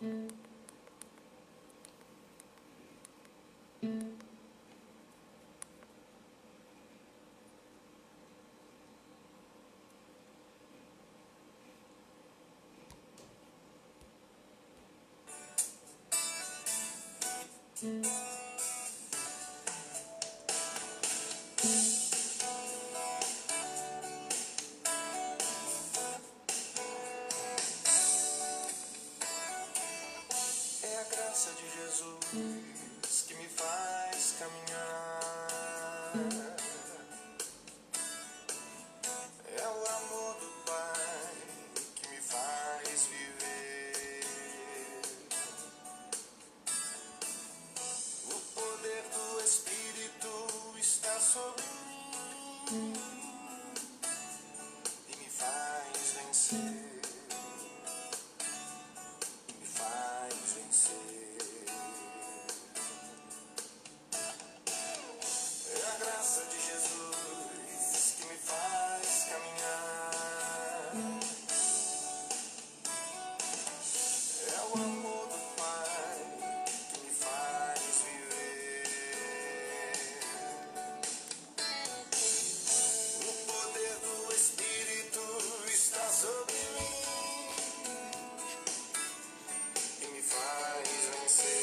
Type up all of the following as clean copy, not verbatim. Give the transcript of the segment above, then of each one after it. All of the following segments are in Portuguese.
É a graça de Jesus que me faz caminhar. É o amor do Pai que me faz viver. O poder do Espírito está sobre mim e me faz vencer. É a graça de Jesus que me faz caminhar. É o amor do Pai que me faz viver. O poder do Espírito está sobre mim e me faz vencer.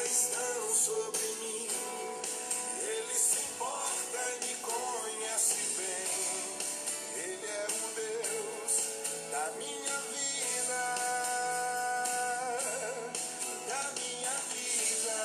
Estão sobre mim, Ele se importa e me conhece bem. Ele é o Deus da minha vida, da minha vida.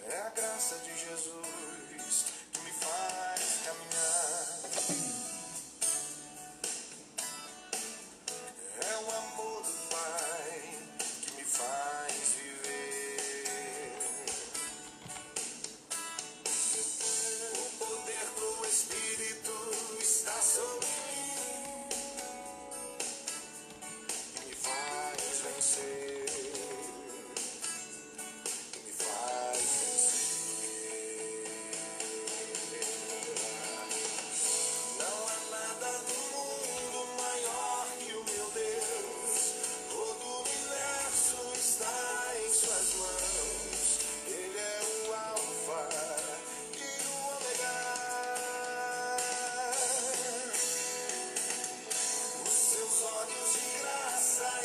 É a graça de Jesus que me faz caminhar. É o amor do Pai que me faz viver. O poder do Espírito está sobre mim e me faz vencer.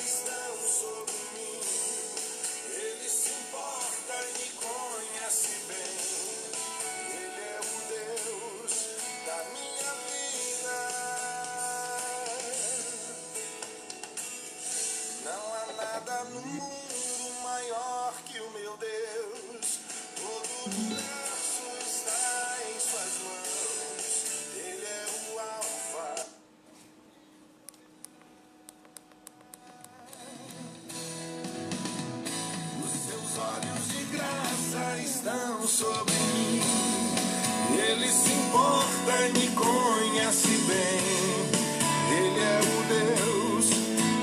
Estão sobre mim, Ele se importa e me conhece bem. Ele é o Deus da minha vida. Não há nada no mundo maior que o meu Deus. Todo o universo está em suas mãos. Ele é o Alfa. Olhos de graça estão sobre mim. Ele se importa e me conhece bem. Ele é o Deus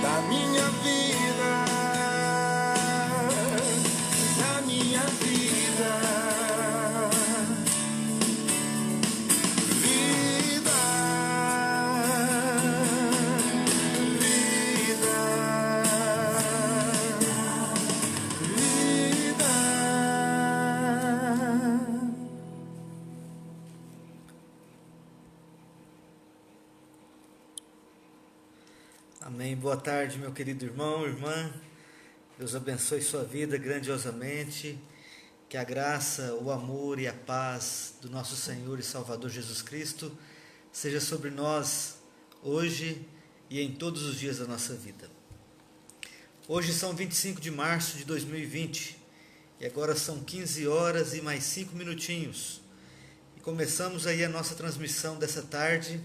da minha vida, da minha vida. Vida, vida. Amém. Boa tarde, meu querido irmão, irmã. Deus abençoe sua vida grandiosamente. Que a graça, o amor e a paz do nosso Senhor e Salvador Jesus Cristo seja sobre nós hoje e em todos os dias da nossa vida. Hoje são 25 de março de 2020 e agora são 15 horas e mais 5 minutinhos. E começamos aí a nossa transmissão dessa tarde,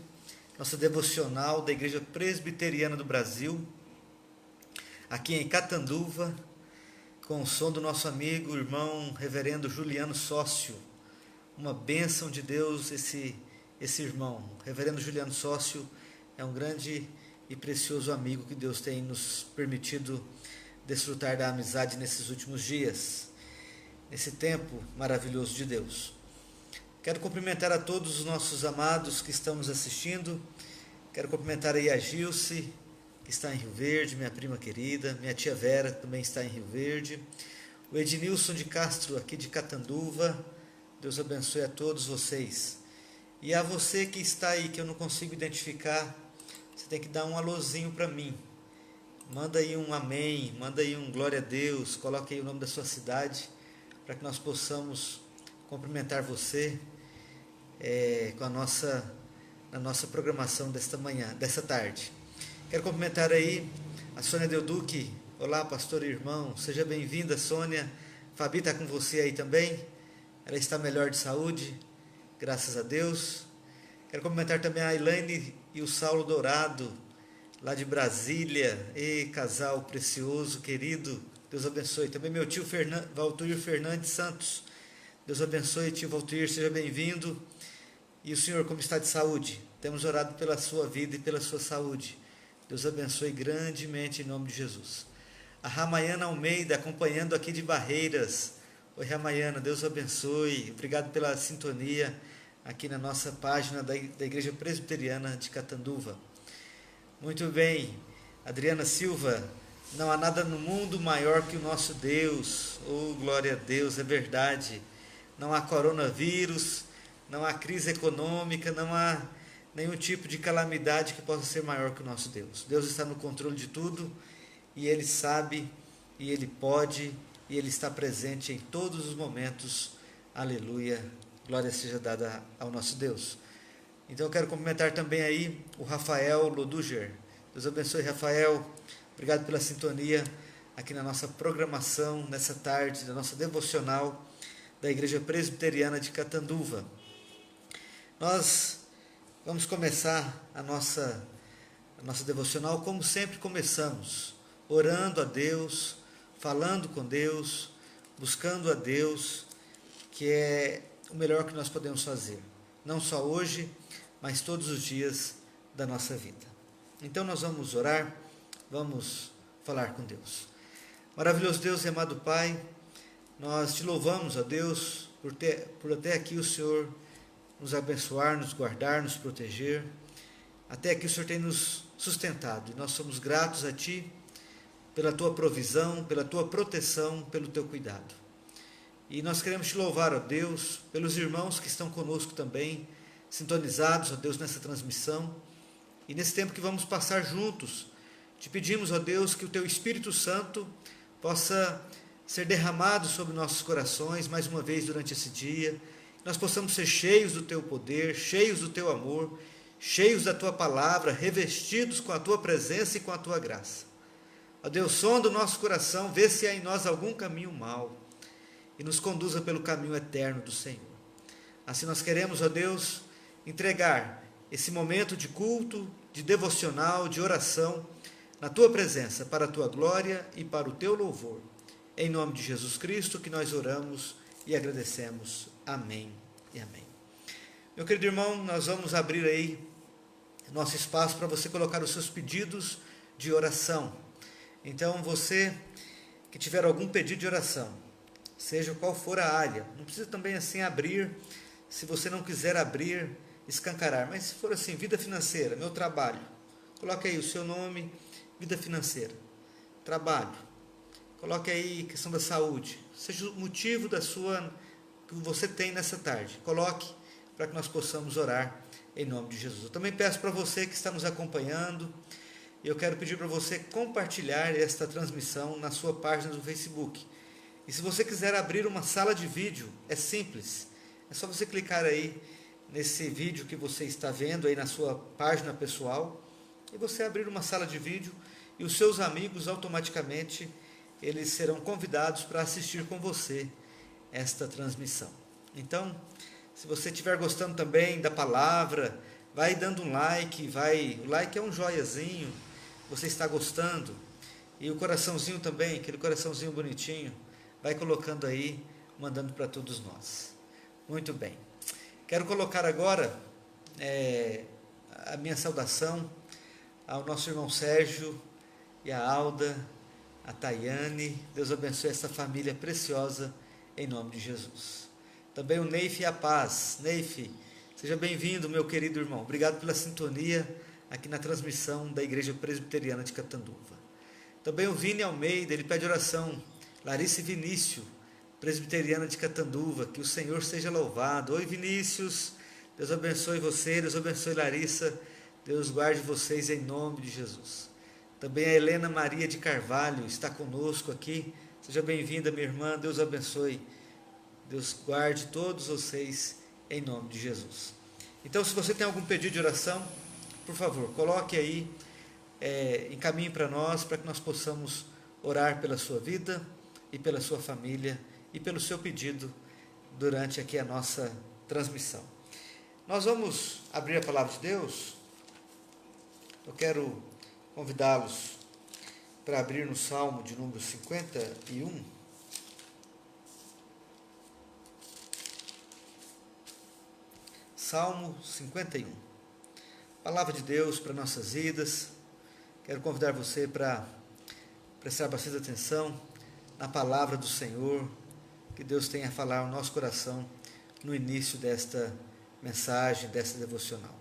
nossa devocional da Igreja Presbiteriana do Brasil, aqui em Catanduva, com o som do nosso amigo, irmão reverendo Juliano Sócio. Uma bênção de Deus esse irmão. O reverendo Juliano Sócio é um grande e precioso amigo que Deus tem nos permitido desfrutar da amizade nesses últimos dias, nesse tempo maravilhoso de Deus. Quero cumprimentar a todos os nossos amados que estão nos assistindo. Quero cumprimentar aí a Gilce, que está em Rio Verde, minha prima querida, minha tia Vera também está em Rio Verde, o Ednilson de Castro aqui de Catanduva. Deus abençoe a todos vocês. E a você que está aí, que eu não consigo identificar, você tem que dar um alôzinho para mim. Manda aí um amém, manda aí um glória a Deus, coloque aí o nome da sua cidade, para que nós possamos cumprimentar você com a nossa programação desta manhã, desta tarde. Quero cumprimentar aí a Sônia Deuduque. Olá, pastor e irmão, seja bem-vinda, Sônia. Fabi está com você aí também? Ela está melhor de saúde, graças a Deus. Quero cumprimentar também a Elaine e o Saulo Dourado, lá de Brasília. E casal precioso, querido, Deus abençoe. Também meu tio Valtuir Fernandes Santos, Deus abençoe, tio Valtuir, seja bem-vindo. E o senhor, como está de saúde? Temos orado pela sua vida e pela sua saúde. Deus abençoe grandemente em nome de Jesus. A Ramayana Almeida, acompanhando aqui de Barreiras. Oi, Ramayana, Deus abençoe. Obrigado pela sintonia aqui na nossa página da Igreja Presbiteriana de Catanduva. Muito bem, Adriana Silva, não há nada no mundo maior que o nosso Deus. Oh, glória a Deus, é verdade. Não há coronavírus, não há crise econômica, não há nenhum tipo de calamidade que possa ser maior que o nosso Deus. Deus está no controle de tudo e Ele sabe, e Ele pode, e Ele está presente em todos os momentos. Aleluia. Glória seja dada ao nosso Deus. Então eu quero cumprimentar também aí o Rafael Loduger. Deus abençoe, Rafael. Obrigado pela sintonia aqui na nossa programação, nessa tarde, da nossa devocional da Igreja Presbiteriana de Catanduva. Nós vamos começar a nossa devocional como sempre começamos, orando a Deus, falando com Deus, buscando a Deus, que é o melhor que nós podemos fazer, não só hoje, mas todos os dias da nossa vida. Então nós vamos orar, vamos falar com Deus. Maravilhoso Deus e amado Pai, nós te louvamos, ó Deus, por até aqui o Senhor nos abençoar, nos guardar, nos proteger. Até aqui o Senhor tem nos sustentado e nós somos gratos a Ti pela Tua provisão, pela Tua proteção, pelo Teu cuidado. E nós queremos Te louvar, ó Deus, pelos irmãos que estão conosco também, sintonizados, ó Deus, nessa transmissão. E nesse tempo que vamos passar juntos, Te pedimos, ó Deus, que o Teu Espírito Santo possa ser derramado sobre nossos corações mais uma vez durante esse dia, que nós possamos ser cheios do Teu poder, cheios do Teu amor, cheios da Tua palavra, revestidos com a Tua presença e com a Tua graça. Ó Deus, sonda o nosso coração, vê se há em nós algum caminho mau e nos conduza pelo caminho eterno do Senhor. Assim nós queremos, ó Deus, entregar esse momento de culto, de devocional, de oração, na Tua presença, para a Tua glória e para o Teu louvor. Em nome de Jesus Cristo que nós oramos e agradecemos. Amém e amém. Meu querido irmão, nós vamos abrir aí nosso espaço para você colocar os seus pedidos de oração. Então, você que tiver algum pedido de oração, seja qual for a área, não precisa também assim abrir, se você não quiser abrir, escancarar, mas se for assim, vida financeira, meu trabalho, coloque aí o seu nome, vida financeira, trabalho, coloque aí questão da saúde, seja o motivo que você tem nessa tarde, coloque para que nós possamos orar em nome de Jesus. Eu também peço para você que está nos acompanhando, eu quero pedir para você compartilhar esta transmissão na sua página do Facebook. E se você quiser abrir uma sala de vídeo, é simples, é só você clicar aí nesse vídeo que você está vendo aí na sua página pessoal, e você abrir uma sala de vídeo e os seus amigos automaticamente eles serão convidados para assistir com você esta transmissão. Então, se você estiver gostando também da palavra, vai dando um like, o like é um joiazinho, você está gostando, e o coraçãozinho também, aquele coraçãozinho bonitinho, vai colocando aí, mandando para todos nós. Muito bem. Quero colocar agora a minha saudação ao nosso irmão Sérgio e a Alda, a Tayane. Deus abençoe essa família preciosa, em nome de Jesus. Também o Neif e a Paz. Neif, seja bem-vindo, meu querido irmão. Obrigado pela sintonia aqui na transmissão da Igreja Presbiteriana de Catanduva. Também o Vini Almeida, ele pede oração. Larissa e Vinícius, Presbiteriana de Catanduva, que o Senhor seja louvado. Oi, Vinícius, Deus abençoe você, Deus abençoe Larissa, Deus guarde vocês em nome de Jesus. Também a Helena Maria de Carvalho está conosco aqui. Seja bem-vinda, minha irmã, Deus abençoe. Deus guarde todos vocês em nome de Jesus. Então, se você tem algum pedido de oração, por favor, coloque aí, encaminhe para nós, para que nós possamos orar pela sua vida e pela sua família e pelo seu pedido durante aqui a nossa transmissão. Nós vamos abrir a palavra de Deus. Eu quero convidá-los para abrir no Salmo de número 51. Salmo 51. Palavra de Deus para nossas vidas. Quero convidar você para prestar bastante atenção na palavra do Senhor, que Deus tenha a falar ao nosso coração no início desta mensagem, desta devocional.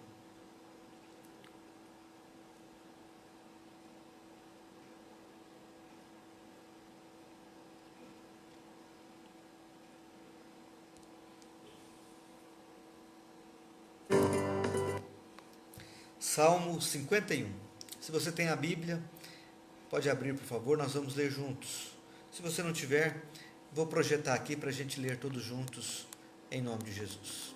Salmo 51. Se você tem a Bíblia, pode abrir, por favor, nós vamos ler juntos. Se você não tiver, vou projetar aqui para a gente ler todos juntos, em nome de Jesus.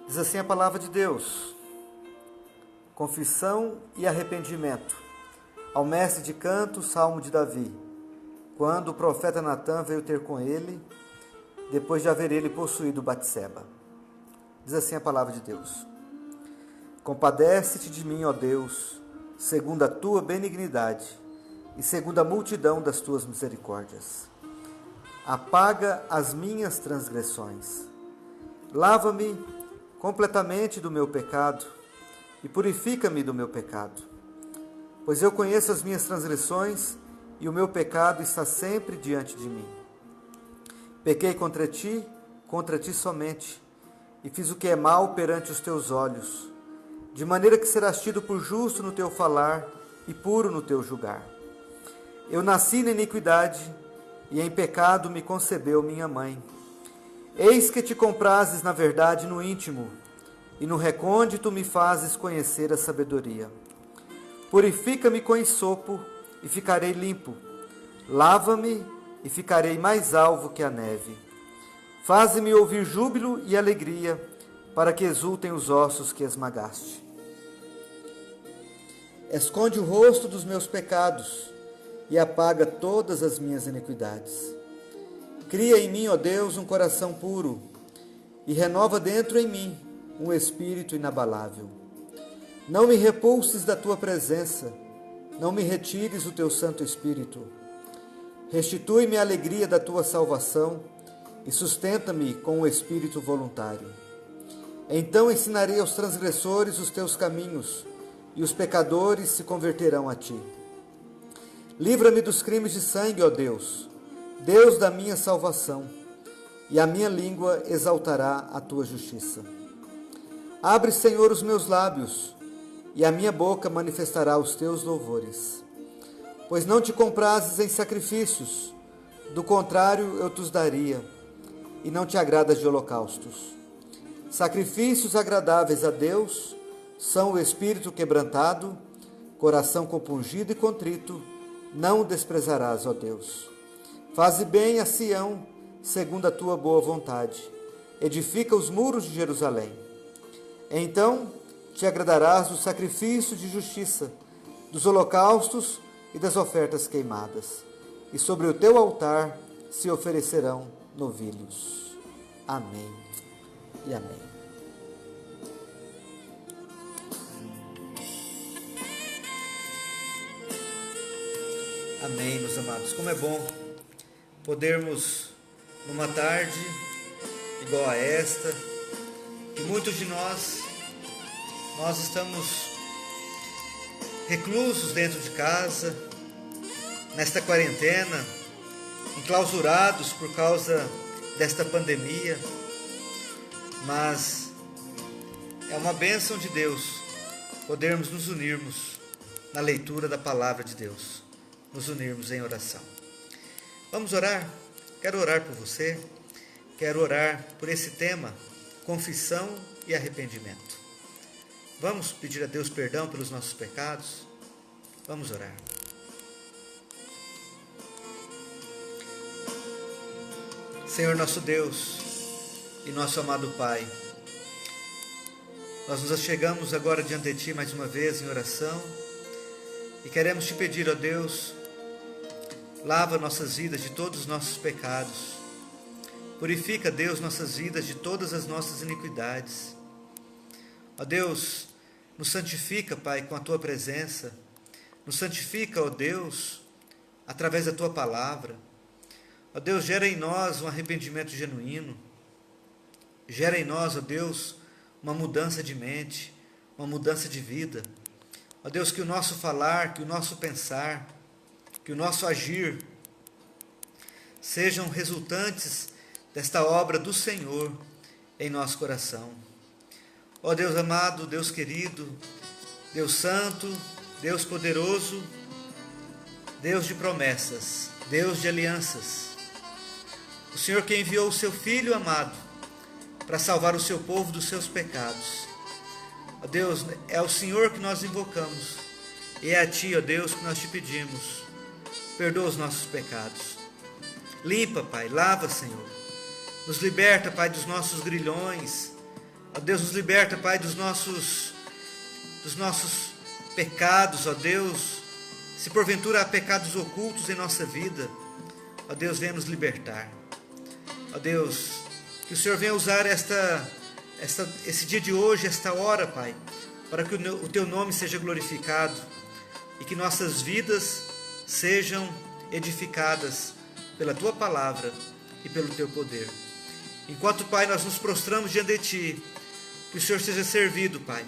Diz assim a palavra de Deus: confissão e arrependimento. Ao mestre de canto, salmo de Davi, quando o profeta Natã veio ter com ele, depois de haver ele possuído Batseba. Diz assim a palavra de Deus: compadece-te de mim, ó Deus, segundo a tua benignidade e segundo a multidão das tuas misericórdias. Apaga as minhas transgressões. Lava-me completamente do meu pecado e purifica-me do meu pecado. Pois eu conheço as minhas transgressões e o meu pecado está sempre diante de mim. Pequei contra ti somente, e fiz o que é mal perante os teus olhos, de maneira que serás tido por justo no teu falar e puro no teu julgar. Eu nasci na iniquidade, e em pecado me concebeu minha mãe. Eis que te comprases na verdade no íntimo, e no recôndito me fazes conhecer a sabedoria. Purifica-me com ensopo, e ficarei limpo. Lava-me, e ficarei mais alvo que a neve. Faze-me ouvir júbilo e alegria, para que exultem os ossos que esmagaste. Esconde o rosto dos meus pecados, e apaga todas as minhas iniquidades. Cria em mim, ó Deus, um coração puro, e renova dentro em mim um espírito inabalável. Não me repulses da tua presença, não me retires o teu Santo Espírito. Restitui-me a alegria da tua salvação e sustenta-me com o espírito voluntário. Então ensinarei aos transgressores os teus caminhos, e os pecadores se converterão a ti. Livra-me dos crimes de sangue, ó Deus, Deus da minha salvação, e a minha língua exaltará a tua justiça. Abre, Senhor, os meus lábios, e a minha boca manifestará os teus louvores. Pois não te comprases em sacrifícios, do contrário eu te daria, e não te agradas de holocaustos. Sacrifícios agradáveis a Deus são o espírito quebrantado, coração compungido e contrito, não o desprezarás, ó Deus. Faze bem a Sião, segundo a tua boa vontade. Edifica os muros de Jerusalém. Então te agradarás do sacrifício de justiça, dos holocaustos e das ofertas queimadas. E sobre o teu altar se oferecerão novilhos. Amém e amém. Amém, meus amados. Como é bom podermos, numa tarde igual a esta, que muitos de nós estamos reclusos dentro de casa, nesta quarentena, enclausurados por causa desta pandemia, mas é uma bênção de Deus podermos nos unirmos na leitura da palavra de Deus, nos unirmos em oração. Vamos orar? Quero orar por você, quero orar por esse tema, confissão e arrependimento. Vamos pedir a Deus perdão pelos nossos pecados? Vamos orar. Senhor nosso Deus e nosso amado Pai, nós nos achegamos agora diante de Ti mais uma vez em oração e queremos Te pedir, ó Deus, lava nossas vidas de todos os nossos pecados, purifica, Deus, nossas vidas de todas as nossas iniquidades. Ó Deus, nos santifica, Pai, com a Tua presença, nos santifica, ó Deus, através da Tua palavra. Ó Deus, gera em nós um arrependimento genuíno, gera em nós, ó Deus, uma mudança de mente, uma mudança de vida. Ó Deus, que o nosso falar, que o nosso pensar, que o nosso agir sejam resultantes desta obra do Senhor em nosso coração. Ó Deus amado, Deus querido, Deus santo, Deus poderoso, Deus de promessas, Deus de alianças. O Senhor que enviou o seu Filho amado para salvar o seu povo dos seus pecados. Ó Deus, é ao Senhor que nós invocamos e é a Ti, ó Deus, que nós te pedimos. Perdoa os nossos pecados. Limpa, Pai, lava, Senhor. Nos liberta, Pai, dos nossos grilhões. Ó Deus, nos liberta, Pai, dos nossos pecados, ó Deus. Se porventura há pecados ocultos em nossa vida, ó Deus, venha nos libertar. Ó Deus, que o Senhor venha usar esse dia de hoje, esta hora, Pai, para que o Teu nome seja glorificado e que nossas vidas sejam edificadas pela Tua palavra e pelo Teu poder. Enquanto, Pai, nós nos prostramos diante de Ti, que o Senhor seja servido, Pai.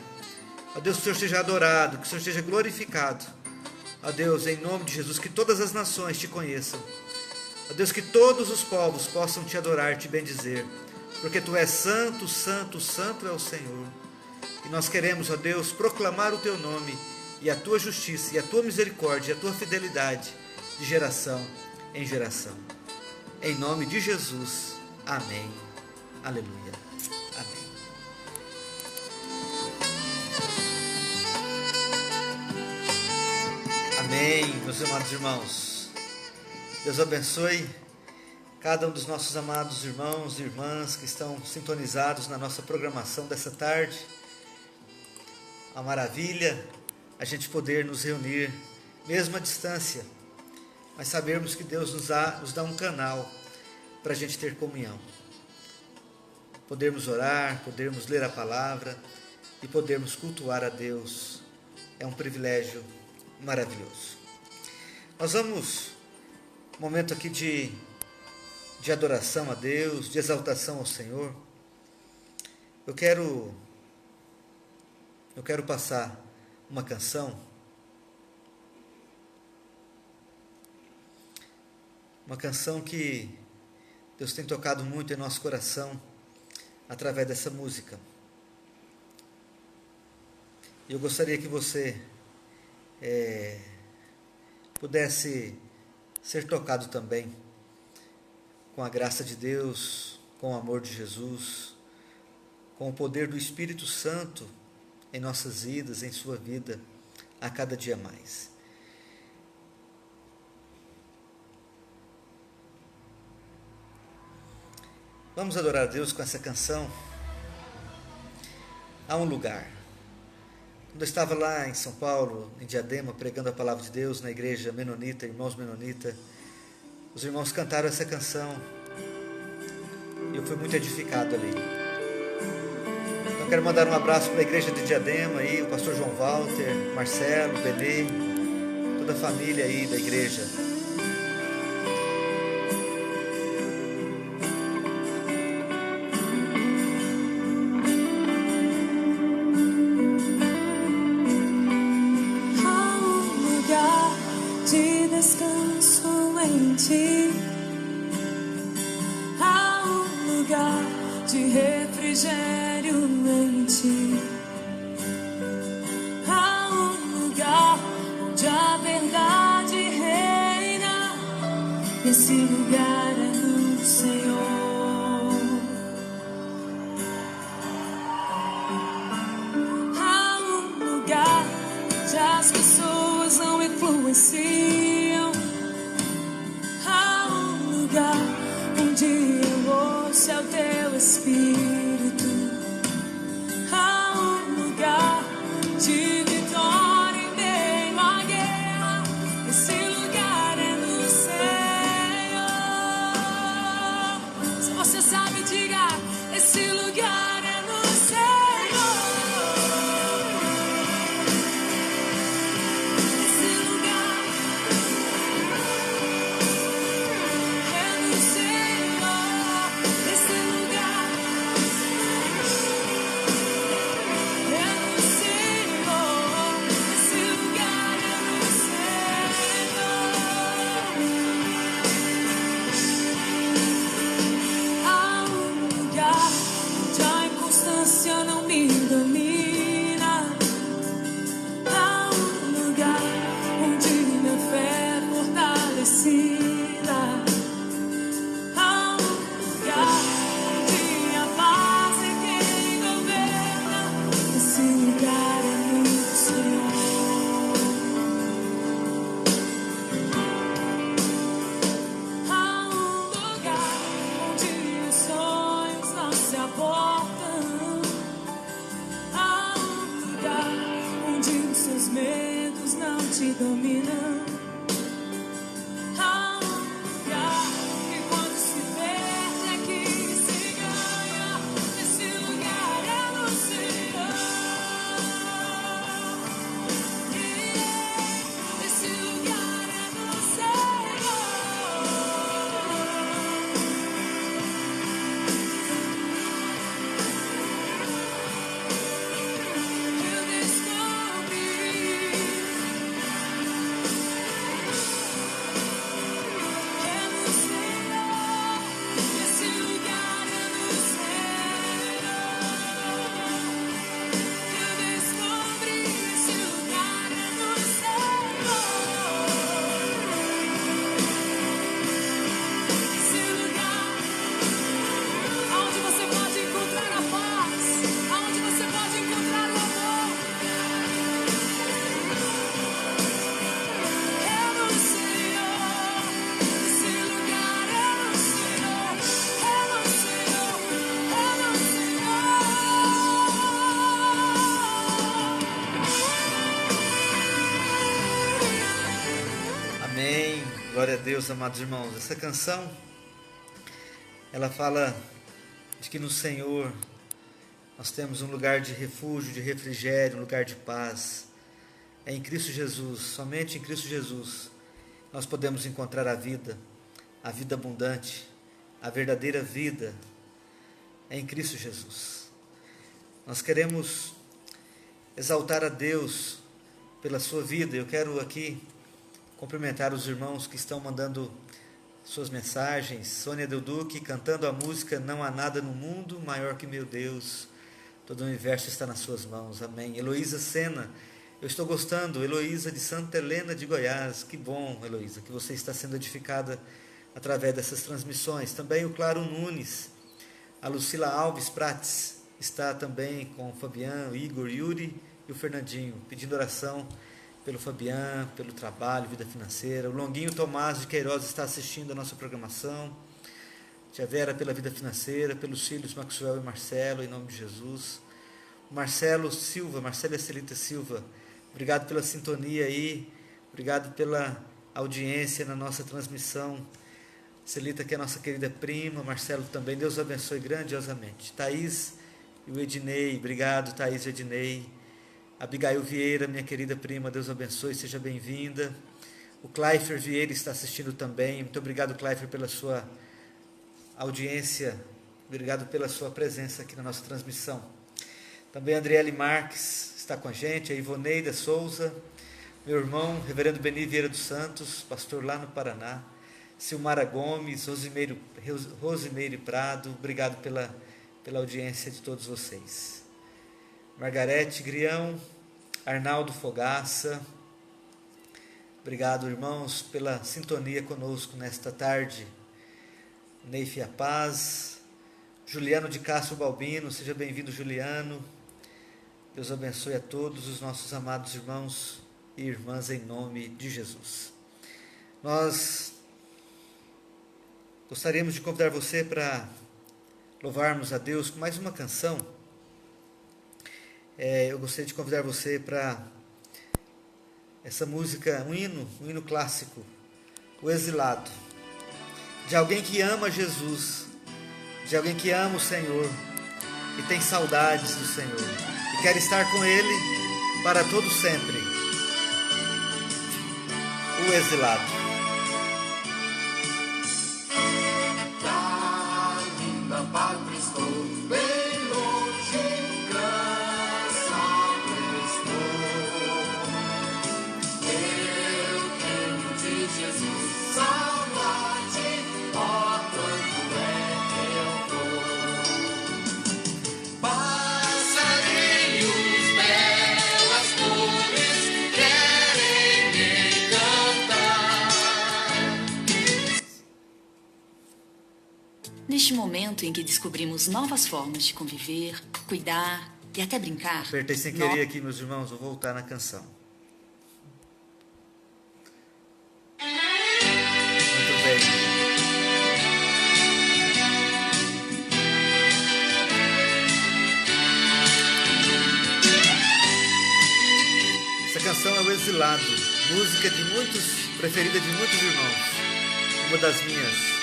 Ó Deus, que o Senhor seja adorado, que o Senhor seja glorificado. Ó Deus, em nome de Jesus, que todas as nações Te conheçam. Ó Deus, que todos os povos possam Te adorar, Te bendizer, porque Tu és santo, santo, santo é o Senhor. E nós queremos, ó Deus, proclamar o Teu nome e a Tua justiça, e a Tua misericórdia, e a Tua fidelidade, de geração em geração. Em nome de Jesus, amém. Aleluia. Amém. Amém, meus amados irmãos. Deus abençoe cada um dos nossos amados irmãos e irmãs que estão sintonizados na nossa programação dessa tarde. A maravilha a gente poder nos reunir, mesmo à distância, mas sabermos que Deus nos dá um canal para a gente ter comunhão. Podermos orar, podermos ler a palavra e podermos cultuar a Deus. É um privilégio maravilhoso. Nós vamos, um momento aqui de adoração a Deus, de exaltação ao Senhor. Eu quero passar uma canção, que Deus tem tocado muito em nosso coração através dessa música. Eu gostaria que você pudesse ser tocado também com a graça de Deus, com o amor de Jesus, com o poder do Espírito Santo em nossas vidas, em sua vida, a cada dia mais. Vamos adorar a Deus com essa canção. Há um lugar. Quando eu estava lá em São Paulo, em Diadema, pregando a palavra de Deus na igreja menonita, irmãos menonita, os irmãos cantaram essa canção e eu fui muito edificado ali. Então quero mandar um abraço para a igreja de Diadema aí, o pastor João Walter, Marcelo, Benê, toda a família aí da igreja. Há um lugar de refrigério em ti. Há um lugar onde a verdade reina. Esse lugar é no Senhor. Há um lugar onde as pessoas não influenciam. Onde eu ouço é o teu Espírito. Há um lugar de vitória em meio à guerra. Esse lugar é no Senhor. Se você sabe, diga: esse lugar é no Senhor. Esse lugar é no Senhor. Esse lugar é no Senhor. Esse lugar é no Senhor. Há um lugar onde a inconstância não me domina. Há um lugar onde minha fé é fortalecida. Há um lugar onde a paz é quem governa. Esse lugar é no Senhor. Há um lugar onde os sonhos não se abortam. Há um lugar onde os seus medos não te dominam. Há um lugar que quando se perde é que se ganha. Esse lugar é no Senhor. Esse lugar é no Senhor. Eu descobri. É no Senhor. Esse lugar é no Senhor. Eu descobri. Esse lugar é no Senhor. Esse lugar aonde você pode encontrar a paz, aonde você pode encontrar o amor. É no Senhor. Esse lugar é no Senhor. É no Senhor. É no Senhor. Amém. Glória a Deus, amados irmãos. Essa canção, ela fala de que no Senhor nós temos um lugar de refúgio, de refrigério, um lugar de paz. É em Cristo Jesus, somente em Cristo Jesus, nós podemos encontrar a vida abundante, a verdadeira vida. É em Cristo Jesus. Nós queremos exaltar a Deus pela sua vida. Eu quero aqui cumprimentar os irmãos que estão mandando suas mensagens. Sônia Delduque cantando a música Não Há Nada no Mundo Maior que Meu Deus, todo o universo está nas suas mãos. Amém. Heloísa Sena, eu estou gostando. Heloísa de Santa Helena de Goiás, que bom, Heloísa, que você está sendo edificada através dessas transmissões. Também o Claro Nunes, a Lucila Alves Prates, está também com o Fabiano, o Igor, o Yuri e o Fernandinho, pedindo oração pelo Fabiano, pelo trabalho, vida financeira. O Longuinho Tomás de Queiroz está assistindo a nossa programação. Tia Vera pela vida financeira, pelos filhos Maxwell e Marcelo, em nome de Jesus. O Marcelo Silva, Marcelo e Celita Silva, obrigado pela sintonia aí, obrigado pela audiência na nossa transmissão. Celita, que é a nossa querida prima, Marcelo também, Deus abençoe grandiosamente. Thaís e o Ednei, obrigado Thaís e Ednei. Abigail Vieira, minha querida prima, Deus abençoe, seja bem-vinda. O Cleifer Vieira está assistindo também, muito obrigado Cleifer pela sua audiência, obrigado pela sua presença aqui na nossa transmissão. Também a Adriele Marques está com a gente, a Ivoneida Souza, meu irmão, reverendo Beni Vieira dos Santos, pastor lá no Paraná, Silmara Gomes, Rosimeire Prado, obrigado pela audiência de todos vocês. Margarete Grião, Arnaldo Fogaça, obrigado irmãos pela sintonia conosco nesta tarde. Neifia Paz, Juliano de Castro Balbino, seja bem-vindo Juliano, Deus abençoe a todos os nossos amados irmãos e irmãs em nome de Jesus. Nós gostaríamos de convidar você para louvarmos a Deus com mais uma canção. Eu gostaria de convidar você para essa música, um hino clássico, O Exilado, de alguém que ama Jesus, de alguém que ama o Senhor e tem saudades do Senhor e quer estar com Ele para todo sempre. O Exilado. Da linda pátria estou bem longe, cansado estou. Eu tenho de Jesus saudade, ó quanto é que eu vou. Passarinhos, belas flores, querem me encantar. Neste momento em que descobrimos novas formas de conviver, cuidar e até brincar, Apertei sem querer aqui, meus irmãos, vou voltar na canção. Muito bem. Essa canção é O Exilado, música de muitos, preferida de muitos irmãos, uma das minhas.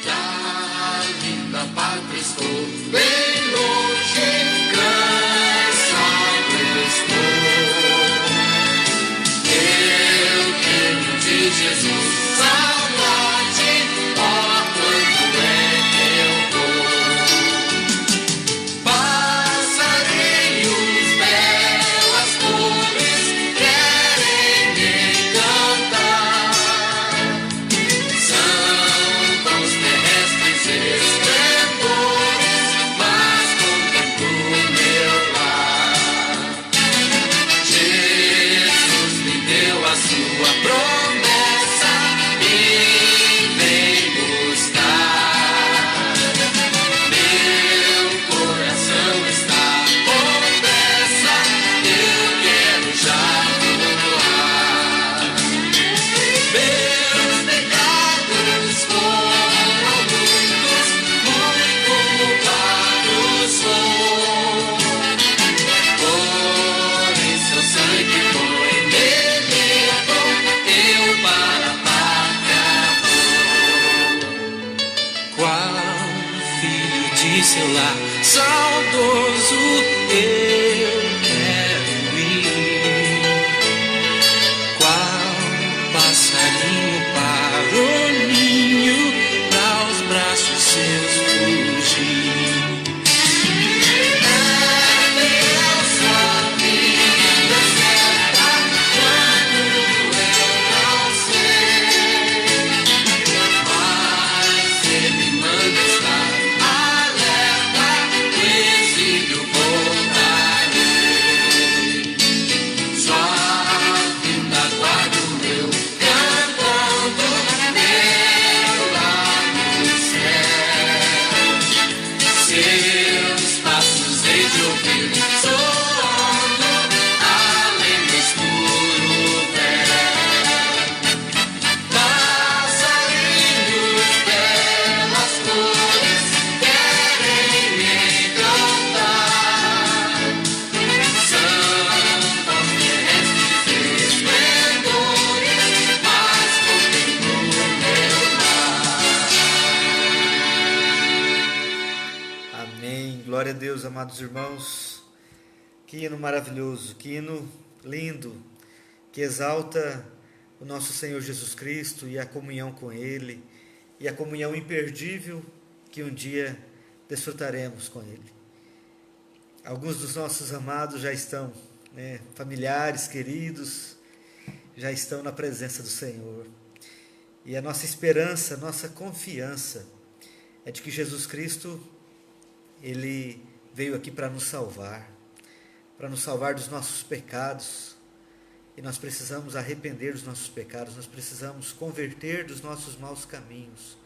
Da linda pátria estou bem longe, cansado estou. Eu tenho de Jesus saudade, ó quanto é que eu vou. Passarinhos, belas flores, querem me encantar. São tons terrestres esplendores, mas contemplo meu lar. Jesus me deu a sua promessa e vem buscar. Meu coração está com pressa, eu quero já voar. Meus pecados foram muitos, muito culpados sou. Porém seu sangue foi me levou, eu para a pátria vou. Qual filho de seu lar saudoso eu quero ir. Qual passarinho para o ninho, para os braços seus fugir. É Deus a vida certa, quando eu não sei. Mas Ele manda estar alerta, o exílio voltarei. Glória a Deus, amados irmãos. Que hino maravilhoso, que hino lindo, que exalta o nosso Senhor Jesus Cristo e a comunhão com Ele, e a comunhão imperdível que um dia desfrutaremos com Ele. Alguns dos nossos amados já estão, familiares, queridos, já estão na presença do Senhor. E a nossa esperança, a nossa confiança é de que Jesus Cristo, Ele veio aqui para nos salvar dos nossos pecados. E nós precisamos arrepender dos nossos pecados, nós precisamos converter dos nossos maus caminhos.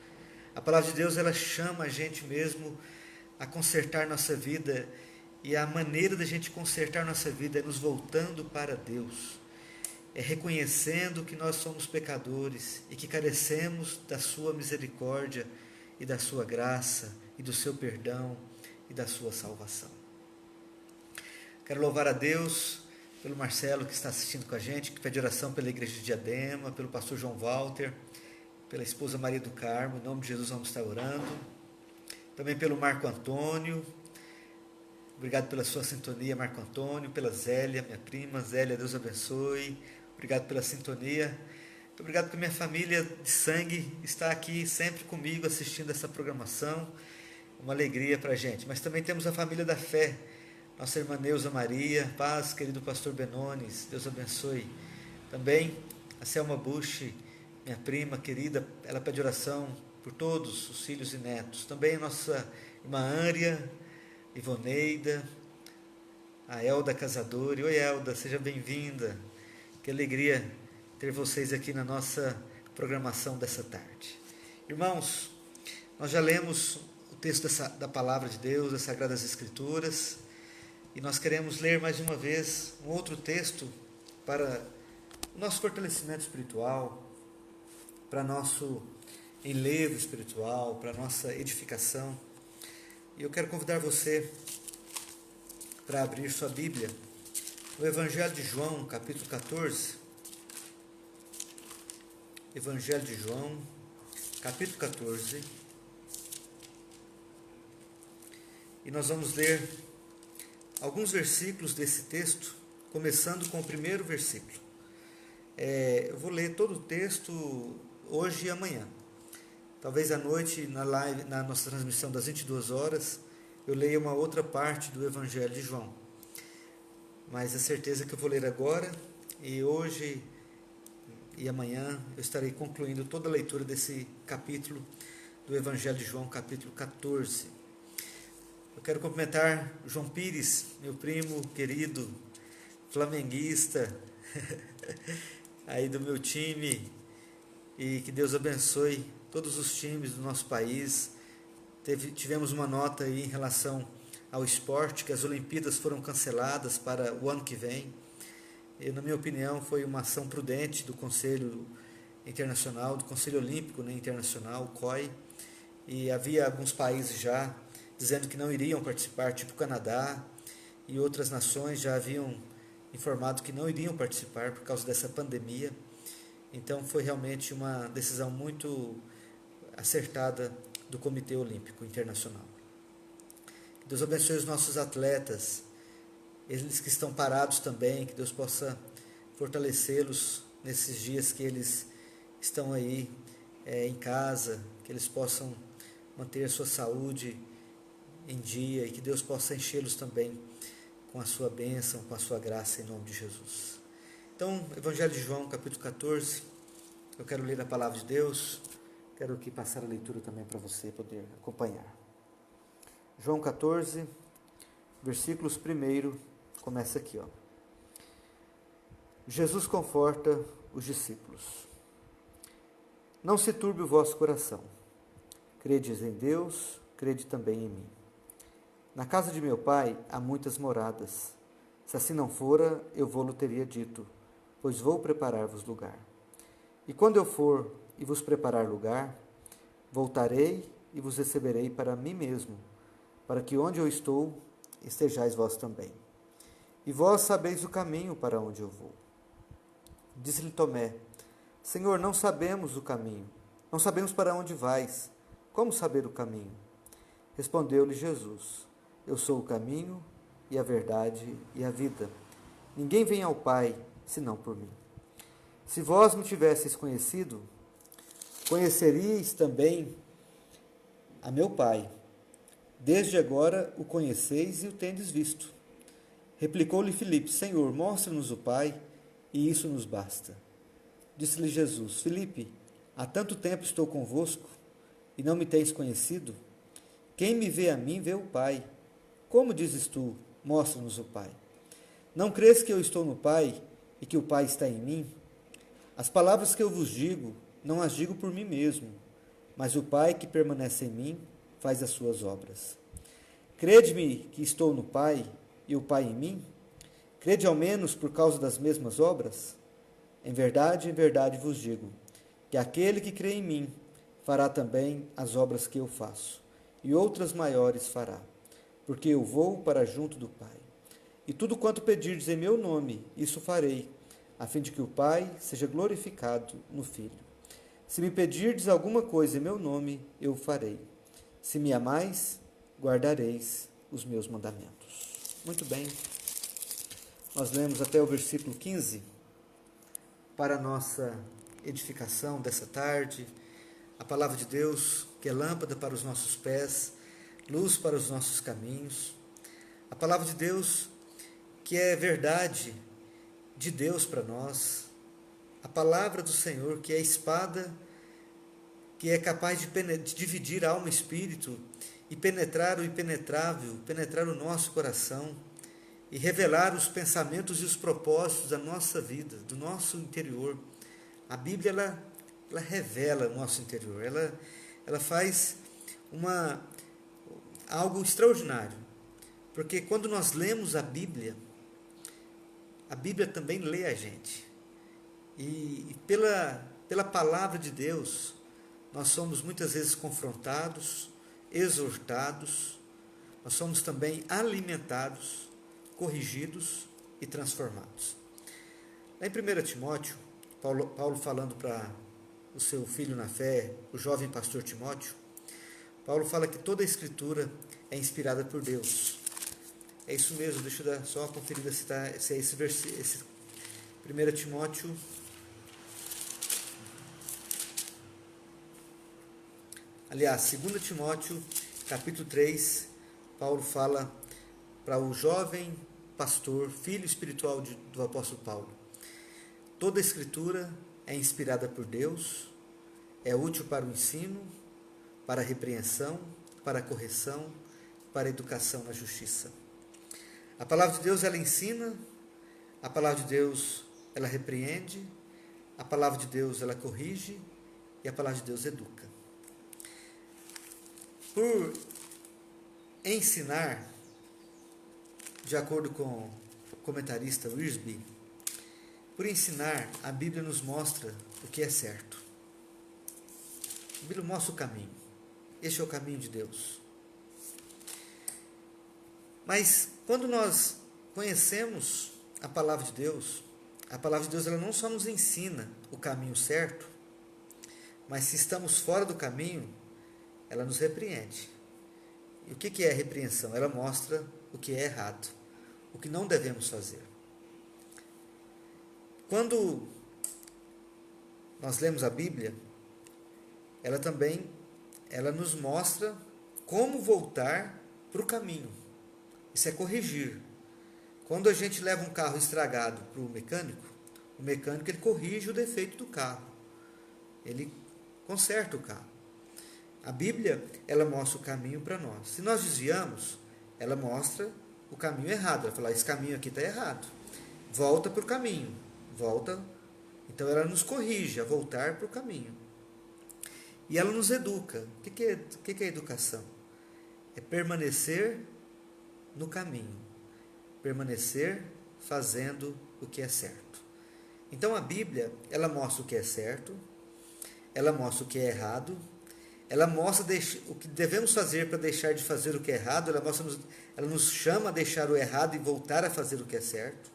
A palavra de Deus, ela chama a gente mesmo a consertar nossa vida, e a maneira da gente consertar nossa vida é nos voltando para Deus, é reconhecendo que nós somos pecadores e que carecemos da sua misericórdia e da sua graça e do seu perdão e da sua salvação. Quero louvar a Deus pelo Marcelo, que está assistindo com a gente, que pede oração pela igreja de Diadema, pelo pastor João Walter, pela esposa Maria do Carmo. Em nome de Jesus vamos estar orando. Também pelo Marco Antônio. Obrigado pela sua sintonia, Marco Antônio. Pela Zélia, minha prima. Zélia, Deus abençoe. Obrigado pela sintonia. Muito obrigado porque minha família de sangue está aqui sempre comigo assistindo essa programação. Uma alegria para a gente. Mas também temos a família da fé. Nossa irmã Neuza Maria, paz, querido pastor Benones, Deus abençoe. Também a Selma Bush, minha prima querida, ela pede oração por todos os filhos e netos. Também a nossa irmã Âria, Ivoneida, a Elda Casadori. Oi, Elda, seja bem-vinda. Que alegria ter vocês aqui na nossa programação dessa tarde. Irmãos, nós já lemos o texto da palavra de Deus, das Sagradas Escrituras. E nós queremos ler mais uma vez um outro texto para o nosso fortalecimento espiritual, para nosso enlevo espiritual, para nossa edificação. E eu quero convidar você para abrir sua Bíblia no Evangelho de João, capítulo 14. Evangelho de João, capítulo 14. E nós vamos ler alguns versículos desse texto, começando com o primeiro versículo. Eu vou ler todo o texto hoje e amanhã. Talvez à noite, na live, na nossa transmissão das 22 horas, eu leia uma outra parte do Evangelho de João. Mas a certeza que eu vou ler agora, e hoje e amanhã eu estarei concluindo toda a leitura desse capítulo do Evangelho de João, capítulo 14. Eu quero cumprimentar o João Pires, meu primo querido, flamenguista, aí do meu time, e que Deus abençoe todos os times do nosso país. Tivemos uma nota aí em relação ao esporte, que as Olimpíadas foram canceladas para o ano que vem. E, na minha opinião, foi uma ação prudente do Conselho Internacional, do Conselho Olímpico, Internacional, o COI, e havia alguns países já dizendo que não iriam participar, tipo o Canadá, e outras nações já haviam informado que não iriam participar por causa dessa pandemia. Então foi realmente uma decisão muito acertada do Comitê Olímpico Internacional. Que Deus abençoe os nossos atletas, eles que estão parados também, que Deus possa fortalecê-los nesses dias que eles estão aí em casa, que eles possam manter a sua saúde em dia e que Deus possa enchê-los também com a sua bênção, com a sua graça, em nome de Jesus. Então, Evangelho de João, capítulo 14, eu quero ler a palavra de Deus, quero aqui passar a leitura também para você poder acompanhar. João 14, versículos 1, começa aqui, ó. Jesus conforta os discípulos. Não se turbe o vosso coração. Credes em Deus, crede também em mim. Na casa de meu pai há muitas moradas. Se assim não fora, eu vou-lo teria dito, pois vou preparar-vos lugar. E quando eu for e vos preparar lugar, voltarei e vos receberei para mim mesmo, para que onde eu estou, estejais vós também. E vós sabeis o caminho para onde eu vou. Disse-lhe Tomé, Senhor, não sabemos o caminho, não sabemos para onde vais. Como saber o caminho? Respondeu-lhe Jesus, Eu sou o caminho e a verdade e a vida. Ninguém vem ao Pai senão por mim. Se vós me tivesseis conhecido, conheceríeis também a meu Pai. Desde agora o conheceis e o tendes visto. Replicou-lhe Filipe: Senhor, mostra-nos o Pai, e isso nos basta. Disse-lhe Jesus: Filipe, há tanto tempo estou convosco, e não me tens conhecido? Quem me vê a mim, vê o Pai. Como dizes tu, mostra-nos o Pai? Não crês que eu estou no Pai, e que o Pai está em mim? As palavras que eu vos digo, não as digo por mim mesmo, mas o Pai que permanece em mim faz as suas obras. Crede-me que estou no Pai, e o Pai em mim? Crede ao menos por causa das mesmas obras? Em verdade vos digo, que aquele que crê em mim fará também as obras que eu faço, e outras maiores fará, porque eu vou para junto do Pai. E tudo quanto pedirdes em meu nome, isso farei, a fim de que o Pai seja glorificado no Filho. Se me pedirdes alguma coisa em meu nome, eu o farei. Se me amais, guardareis os meus mandamentos. Muito bem. Nós lemos até o versículo 15 para a nossa edificação dessa tarde. A palavra de Deus, que é lâmpada para os nossos pés, luz para os nossos caminhos. A palavra de Deus, que é verdade de Deus para nós. A palavra do Senhor, que é a espada, que é capaz de dividir alma e espírito e penetrar o impenetrável, penetrar o nosso coração e revelar os pensamentos e os propósitos da nossa vida, do nosso interior. A Bíblia, ela revela o nosso interior, ela faz algo extraordinário, porque quando nós lemos a Bíblia também lê a gente, e pela palavra de Deus, nós somos muitas vezes confrontados, exortados, nós somos também alimentados, corrigidos e transformados. Lá em 1 Timóteo, Paulo falando para o seu filho na fé, o jovem pastor Timóteo, Paulo fala que toda a Escritura é inspirada por Deus. É isso mesmo, deixa eu dar só uma conferida se é esse versículo, 1 Timóteo. Aliás, 2 Timóteo, capítulo 3, Paulo fala para o jovem pastor, filho espiritual do apóstolo Paulo. Toda a Escritura é inspirada por Deus, é útil para o ensino, para a repreensão, para a correção, para a educação na justiça. A palavra de Deus, ela ensina, a palavra de Deus, ela repreende, a palavra de Deus, ela corrige e a palavra de Deus educa. Por ensinar, de acordo com o comentarista Wiersbe, por ensinar, a Bíblia nos mostra o que é certo. A Bíblia mostra o caminho. Este é o caminho de Deus. Mas quando nós conhecemos a palavra de Deus ela não só nos ensina o caminho certo, mas se estamos fora do caminho, ela nos repreende. E o que é a repreensão? Ela mostra o que é errado, o que não devemos fazer. Quando nós lemos a Bíblia, ela nos mostra como voltar para o caminho. Isso é corrigir. Quando a gente leva um carro estragado para o mecânico ele corrige o defeito do carro. Ele conserta o carro. A Bíblia, ela mostra o caminho para nós. Se nós desviamos, ela mostra o caminho errado. Ela fala, esse caminho aqui está errado. Volta para o caminho. Volta. Então ela nos corrige a voltar para o caminho. E ela nos educa. O que é educação? É permanecer no caminho. Permanecer fazendo o que é certo. Então a Bíblia, ela mostra o que é certo, ela mostra o que é errado, ela mostra o que devemos fazer para deixar de fazer o que é errado, ela nos chama a deixar o errado e voltar a fazer o que é certo,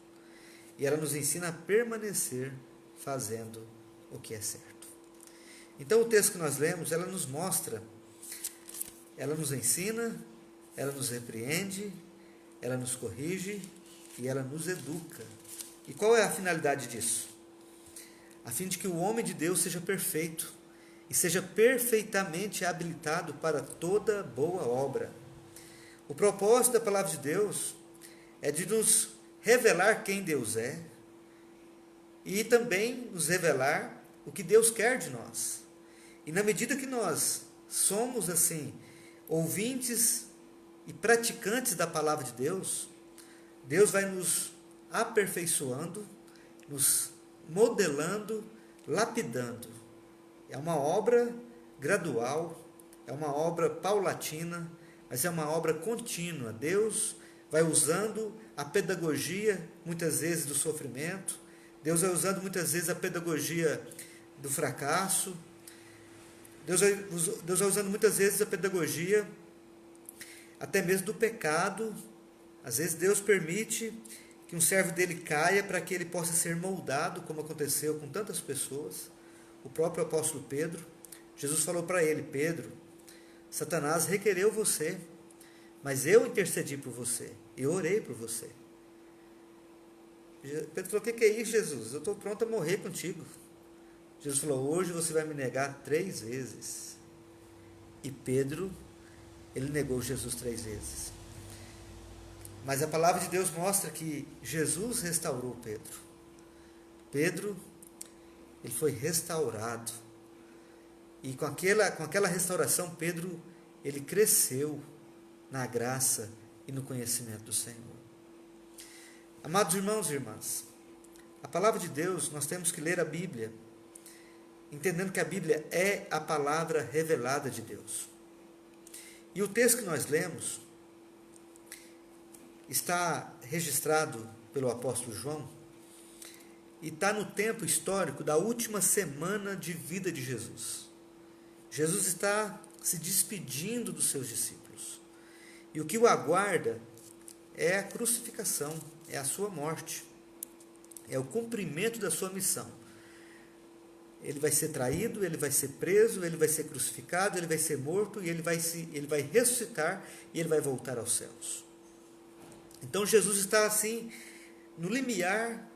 e ela nos ensina a permanecer fazendo o que é certo. Então o texto que nós lemos, ela nos mostra, ela nos ensina, ela nos repreende, ela nos corrige e ela nos educa. E qual é a finalidade disso? A fim de que o homem de Deus seja perfeito e seja perfeitamente habilitado para toda boa obra. O propósito da palavra de Deus é de nos revelar quem Deus é e também nos revelar o que Deus quer de nós. E na medida que nós somos assim, ouvintes e praticantes da palavra de Deus, Deus vai nos aperfeiçoando, nos modelando, lapidando. É uma obra gradual, é uma obra paulatina, mas é uma obra contínua. Deus vai usando a pedagogia, muitas vezes, do sofrimento. Deus vai usando, muitas vezes, a pedagogia do fracasso. Deus vai usando, muitas vezes, a pedagogia até mesmo do pecado. Às vezes, Deus permite que um servo dele caia para que ele possa ser moldado, como aconteceu com tantas pessoas. O próprio apóstolo Pedro, Jesus falou para ele: Pedro, Satanás requereu você, mas eu intercedi por você, eu orei por você. Pedro falou: o que é isso, Jesus? Eu estou pronto a morrer contigo. Jesus falou: hoje você vai me negar 3 vezes. E Pedro, ele negou Jesus 3 vezes. Mas a palavra de Deus mostra que Jesus restaurou Pedro. Pedro, ele foi restaurado. E com aquela restauração, Pedro, ele cresceu na graça e no conhecimento do Senhor. Amados irmãos e irmãs, a palavra de Deus, nós temos que ler a Bíblia, entendendo que a Bíblia é a palavra revelada de Deus. E o texto que nós lemos está registrado pelo apóstolo João e está no tempo histórico da última semana de vida de Jesus. Jesus está se despedindo dos seus discípulos. E o que o aguarda é a crucificação, é a sua morte, é o cumprimento da sua missão. Ele vai ser traído, ele vai ser preso, ele vai ser crucificado, ele vai ser morto e ele vai ressuscitar e ele vai voltar aos céus. Então Jesus está assim no limiar,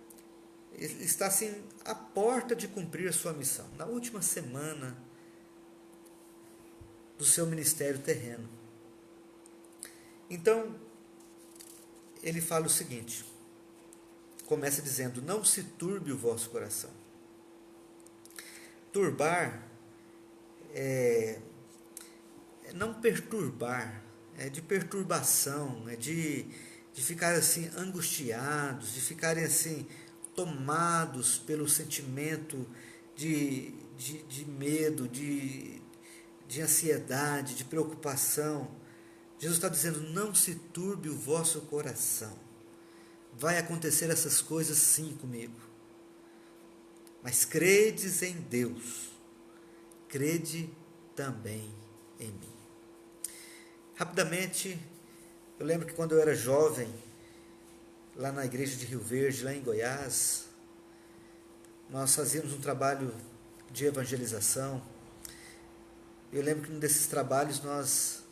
está assim à porta de cumprir a sua missão, na última semana do seu ministério terreno. Então, ele fala o seguinte, começa dizendo: não se turbe o vosso coração. Turbar é não perturbar, é de perturbação, é de ficar assim angustiados, de ficarem assim tomados pelo sentimento de medo, de ansiedade, de preocupação. Jesus está dizendo: não se turbe o vosso coração. Vai acontecer essas coisas sim comigo. Mas credes em Deus, crede também em mim. Rapidamente, eu lembro que quando eu era jovem, lá na igreja de Rio Verde, lá em Goiás, nós fazíamos um trabalho de evangelização. Eu lembro que num desses trabalhos nós,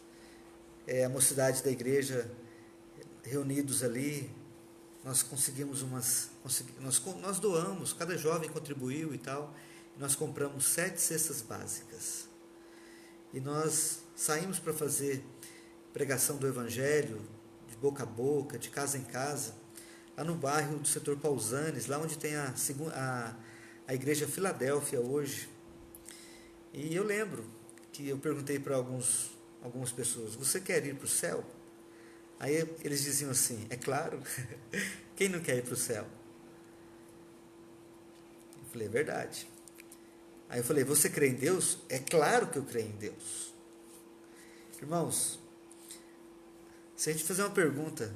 a mocidade da igreja, reunidos ali, nós conseguimos nós doamos, cada jovem contribuiu e tal, e nós compramos 7 cestas básicas. E nós saímos para fazer pregação do Evangelho, de boca a boca, de casa em casa, lá no bairro do setor Pausanes, lá onde tem a igreja Filadélfia hoje. E eu lembro que eu perguntei para algumas pessoas: você quer ir para o céu? Aí eles diziam assim: é claro, quem não quer ir para o céu? Eu falei: é verdade. Aí eu falei: você crê em Deus? É claro que eu creio em Deus. Irmãos, se a gente fizer uma pergunta,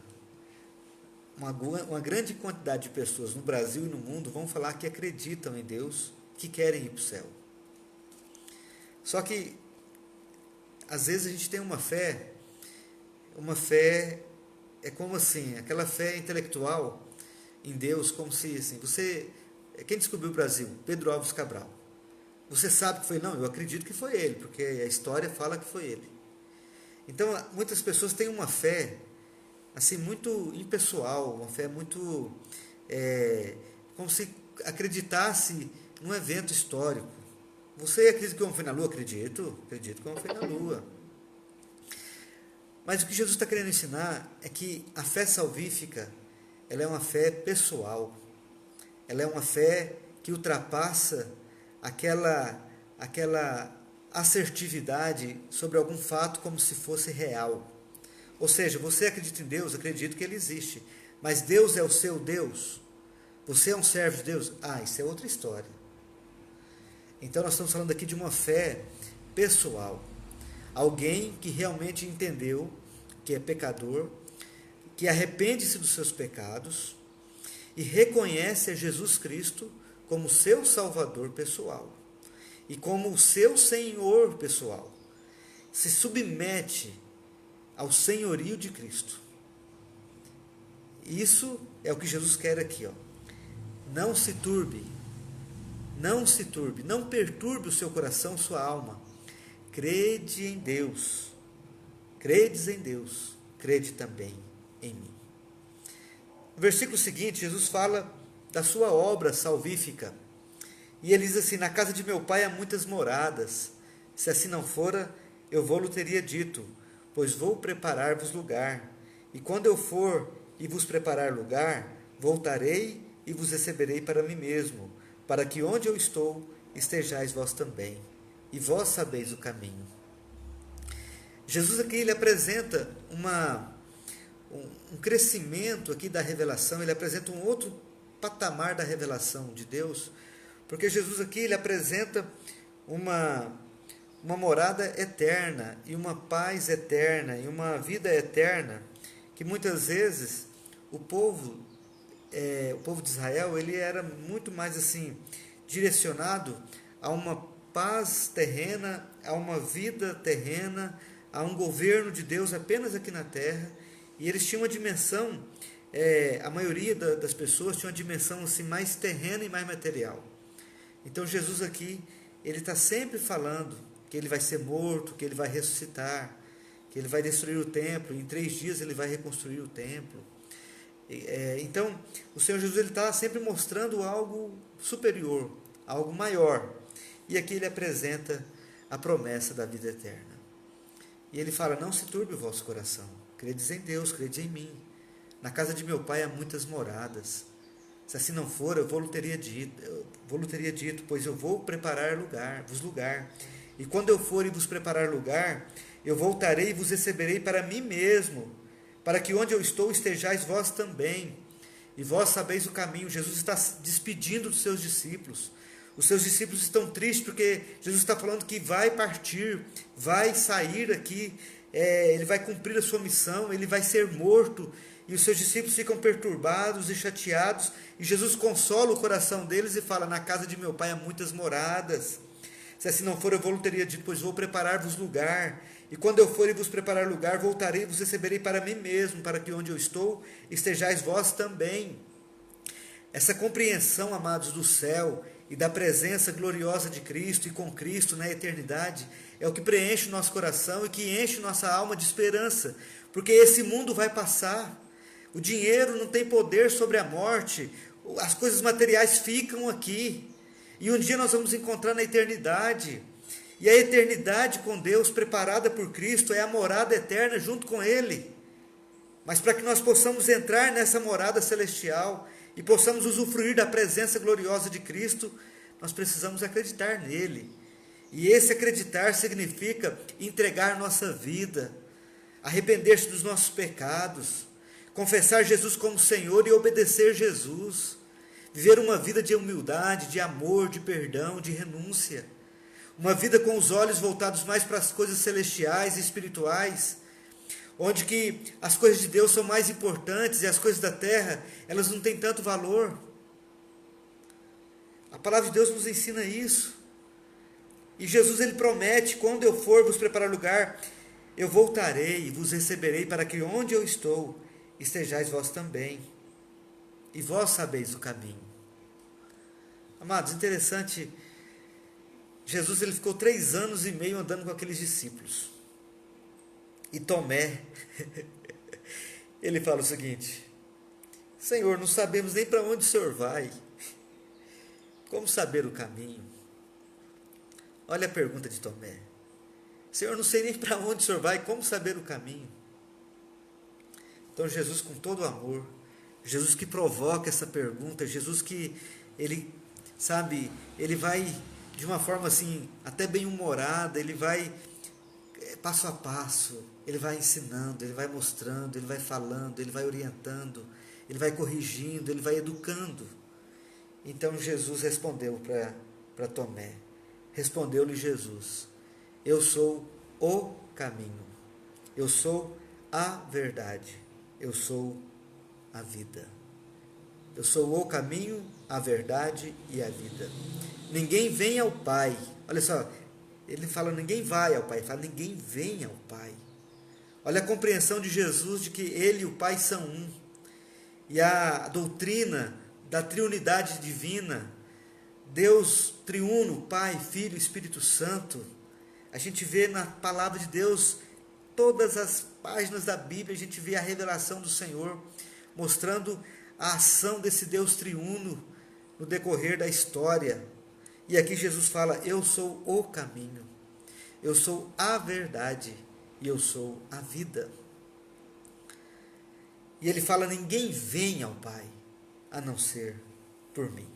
uma grande quantidade de pessoas no Brasil e no mundo vão falar que acreditam em Deus, que querem ir para o céu. Só que, às vezes a gente tem uma fé é como assim, aquela fé intelectual em Deus, como se assim, quem descobriu o Brasil? Pedro Álvares Cabral. Você sabe que foi? Não, eu acredito que foi ele, porque a história fala que foi ele. Então, muitas pessoas têm uma fé assim muito impessoal, uma fé muito como se acreditasse num evento histórico. Você acredita que o homem foi na Lua? Acredito que o homem foi na Lua. Mas o que Jesus está querendo ensinar é que a fé salvífica, ela é uma fé pessoal. Ela é uma fé que ultrapassa aquela assertividade sobre algum fato como se fosse real. Ou seja, você acredita em Deus? Acredito que Ele existe. Mas Deus é o seu Deus? Você é um servo de Deus? Isso é outra história. Então nós estamos falando aqui de uma fé pessoal. Alguém que realmente entendeu que é pecador, que arrepende-se dos seus pecados e reconhece a Jesus Cristo como seu Salvador pessoal e como o seu Senhor pessoal. Se submete ao senhorio de Cristo. Isso é o que Jesus quer aqui. Não se turbe, não perturbe o seu coração, sua alma. Crede em Deus, credes em Deus, crede também em mim. No versículo seguinte, Jesus fala da sua obra salvífica. E ele diz assim: na casa de meu pai há muitas moradas. Se assim não fora, eu vou-lhe teria dito, pois vou preparar-vos lugar. E quando eu for e vos preparar lugar, voltarei e vos receberei para mim mesmo, para que onde eu estou, estejais vós também. E vós sabeis o caminho. Jesus aqui ele apresenta um crescimento aqui da revelação, ele apresenta um outro patamar da revelação de Deus, porque Jesus aqui ele apresenta uma morada eterna, e uma paz eterna, e uma vida eterna, que muitas vezes o povo de Israel, ele era muito mais assim, direcionado a uma paz terrena, a uma vida terrena, a um governo de Deus apenas aqui na terra, e eles tinham uma dimensão, a maioria das pessoas tinha uma dimensão assim, mais terrena e mais material. Então Jesus aqui, ele está sempre falando que ele vai ser morto, que ele vai ressuscitar, que ele vai destruir o templo, em 3 dias ele vai reconstruir o templo. Então, o Senhor Jesus ele está sempre mostrando algo superior, algo maior. E aqui ele apresenta a promessa da vida eterna. E ele fala: não se turbe o vosso coração, credes em Deus, credes em mim. Na casa de meu pai há muitas moradas. Se assim não for, eu vou-lhe teria dito, pois eu vou preparar vos lugar. E quando eu for e vos preparar lugar, eu voltarei e vos receberei para mim mesmo, para que onde eu estou estejais vós também. E vós sabeis o caminho. Jesus está se despedindo dos seus discípulos. Os seus discípulos estão tristes porque Jesus está falando que vai partir, vai sair aqui, ele vai cumprir a sua missão, ele vai ser morto. E os seus discípulos ficam perturbados e chateados. E Jesus consola o coração deles e fala: na casa de meu pai há muitas moradas. Se assim não for, eu vou-lhe teria dito, pois vou preparar-vos lugar. E quando eu for e vos preparar lugar, voltarei e vos receberei para mim mesmo, para que onde eu estou, estejais vós também. Essa compreensão, amados, do céu e da presença gloriosa de Cristo e com Cristo na eternidade, é o que preenche o nosso coração e que enche nossa alma de esperança, porque esse mundo vai passar, o dinheiro não tem poder sobre a morte, as coisas materiais ficam aqui, e um dia nós vamos encontrar na eternidade, e a eternidade com Deus, preparada por Cristo, é a morada eterna junto com Ele. Mas para que nós possamos entrar nessa morada celestial e possamos usufruir da presença gloriosa de Cristo, nós precisamos acreditar nele. E esse acreditar significa entregar nossa vida, arrepender-se dos nossos pecados, confessar Jesus como Senhor e obedecer Jesus, viver uma vida de humildade, de amor, de perdão, de renúncia, uma vida com os olhos voltados mais para as coisas celestiais e espirituais, onde que as coisas de Deus são mais importantes e as coisas da terra, elas não têm tanto valor. A palavra de Deus nos ensina isso. E Jesus ele promete: quando eu for vos preparar lugar, eu voltarei e vos receberei, para que onde eu estou, estejais vós também. E vós sabeis o caminho. Amados, interessante, Jesus ele ficou 3 anos e meio andando com aqueles discípulos. E Tomé, ele fala o seguinte: Senhor, não sabemos nem para onde o Senhor vai. Como saber o caminho? Olha a pergunta de Tomé. Senhor, não sei nem para onde o Senhor vai, como saber o caminho? Então Jesus, com todo o amor, Jesus que provoca essa pergunta, Jesus que ele, sabe, ele vai de uma forma assim, até bem humorada, ele vai passo a passo, ele vai ensinando, ele vai mostrando, ele vai falando, ele vai orientando, ele vai corrigindo, ele vai educando. Então Jesus respondeu para Tomé, respondeu-lhe Jesus: eu sou o caminho, eu sou a verdade, eu sou a vida. Eu sou o caminho, a verdade e a vida. Ninguém vem ao Pai. Olha só, ele fala ninguém vai ao Pai, ele fala ninguém vem ao Pai. Olha a compreensão de Jesus de que ele e o Pai são um. E a doutrina da triunidade divina, Deus triuno, Pai, Filho e Espírito Santo. A gente vê na palavra de Deus, todas as páginas da Bíblia, a gente vê a revelação do Senhor, mostrando a ação desse Deus triuno no decorrer da história. E aqui Jesus fala: eu sou o caminho, eu sou a verdade e eu sou a vida. E ele fala: ninguém vem ao Pai a não ser por mim.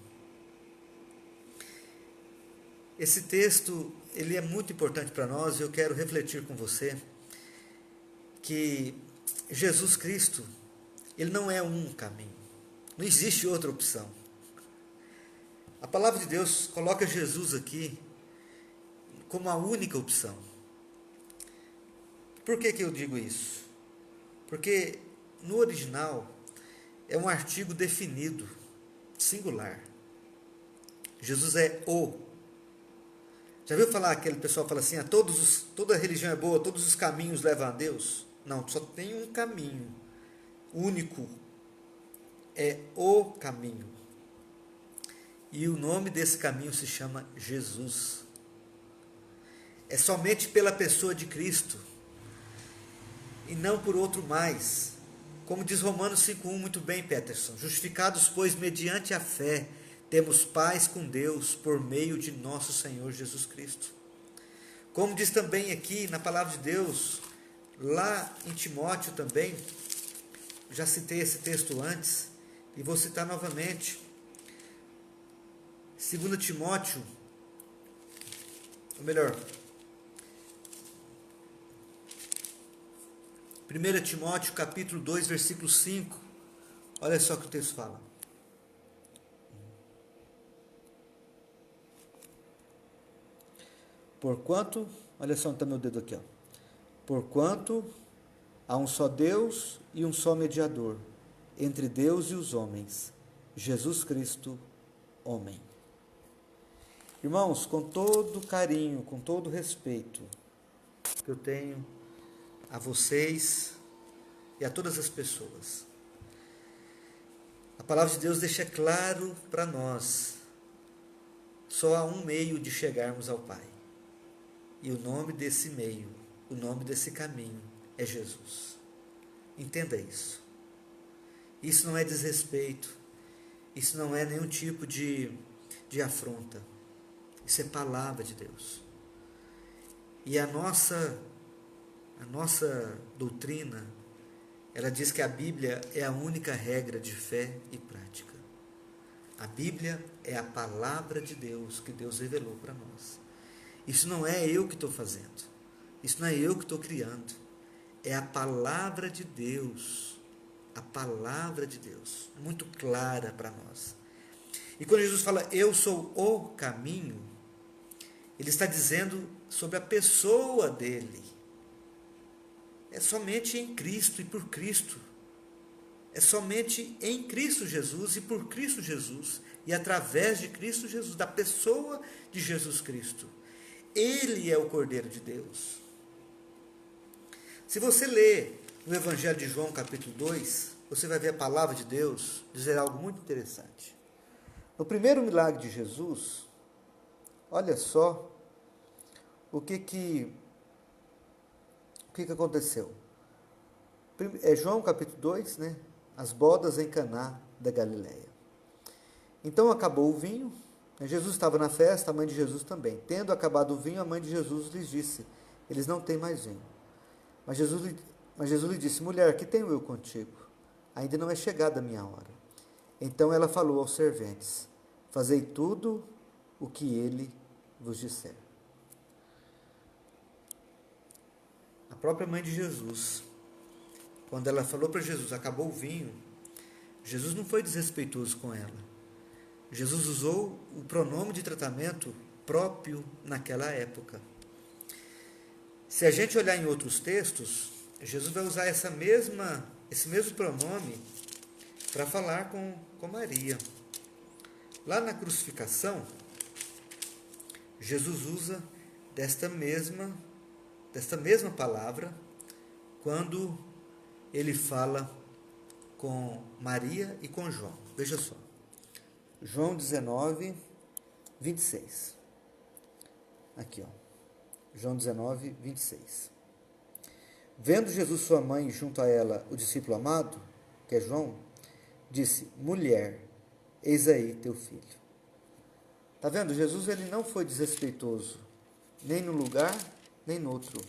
Esse texto, ele é muito importante para nós, e eu quero refletir com você que Jesus Cristo, ele não é um caminho, não existe outra opção. A palavra de Deus coloca Jesus aqui como a única opção. Por que eu digo isso? Porque no original é um artigo definido, singular. Jesus é o. Já viu falar, aquele pessoal fala assim, toda religião é boa, todos os caminhos levam a Deus? Não, só tem um caminho, único, é o caminho. E o nome desse caminho se chama Jesus. É somente pela pessoa de Cristo, e não por outro mais. Como diz Romanos 5,1 muito bem, Peterson: justificados, pois, mediante a fé, temos paz com Deus por meio de nosso Senhor Jesus Cristo. Como diz também aqui na palavra de Deus, lá em Timóteo também, já citei esse texto antes, e vou citar novamente. 2 Timóteo, ou melhor, 1 Timóteo capítulo 2, versículo 5, olha só o que o texto fala. Porquanto, olha só onde está meu dedo aqui, ó. Porquanto há um só Deus e um só mediador entre Deus e os homens, Jesus Cristo, homem. Irmãos, com todo carinho, com todo respeito que eu tenho a vocês e a todas as pessoas, a palavra de Deus deixa claro para nós: só há um meio de chegarmos ao Pai. E o nome desse meio, o nome desse caminho é Jesus. Entenda isso. Isso não é desrespeito, isso não é nenhum tipo de afronta. Isso é palavra de Deus. E a nossa doutrina, ela diz que a Bíblia é a única regra de fé e prática. A Bíblia é a palavra de Deus que Deus revelou para nós. Isso não é eu que estou fazendo. Isso não é eu que estou criando. É a palavra de Deus. A palavra de Deus. Muito clara para nós. E quando Jesus fala, eu sou o caminho, ele está dizendo sobre a pessoa dele. É somente em Cristo e por Cristo. É somente em Cristo Jesus e por Cristo Jesus. E através de Cristo Jesus, da pessoa de Jesus Cristo. Ele é o Cordeiro de Deus. Se você ler no Evangelho de João, capítulo 2, você vai ver a palavra de Deus dizer algo muito interessante. No primeiro milagre de Jesus, olha só o que que aconteceu? É João capítulo 2, né? As bodas em Caná da Galileia. Então acabou o vinho, Jesus estava na festa, a mãe de Jesus também. Tendo acabado o vinho, a mãe de Jesus lhes disse, eles não têm mais vinho. Mas Jesus lhe disse, mulher, que tenho eu contigo? Ainda não é chegada a minha hora. Então ela falou aos serventes, fazei tudo o que ele vos disser. A própria mãe de Jesus, quando ela falou para Jesus, acabou o vinho, Jesus não foi desrespeitoso com ela. Jesus usou o pronome de tratamento próprio naquela época. Se a gente olhar em outros textos, Jesus vai usar esse mesmo pronome para falar com Maria. Lá na crucificação, Jesus usa desta mesma palavra quando ele fala com Maria e com João. Veja só. João 19, 26. Aqui, ó. João 19, 26. Vendo Jesus sua mãe e junto a ela o discípulo amado, que é João, disse, mulher, eis aí teu filho. Está vendo? Jesus ele não foi desrespeitoso, nem num lugar, nem no outro.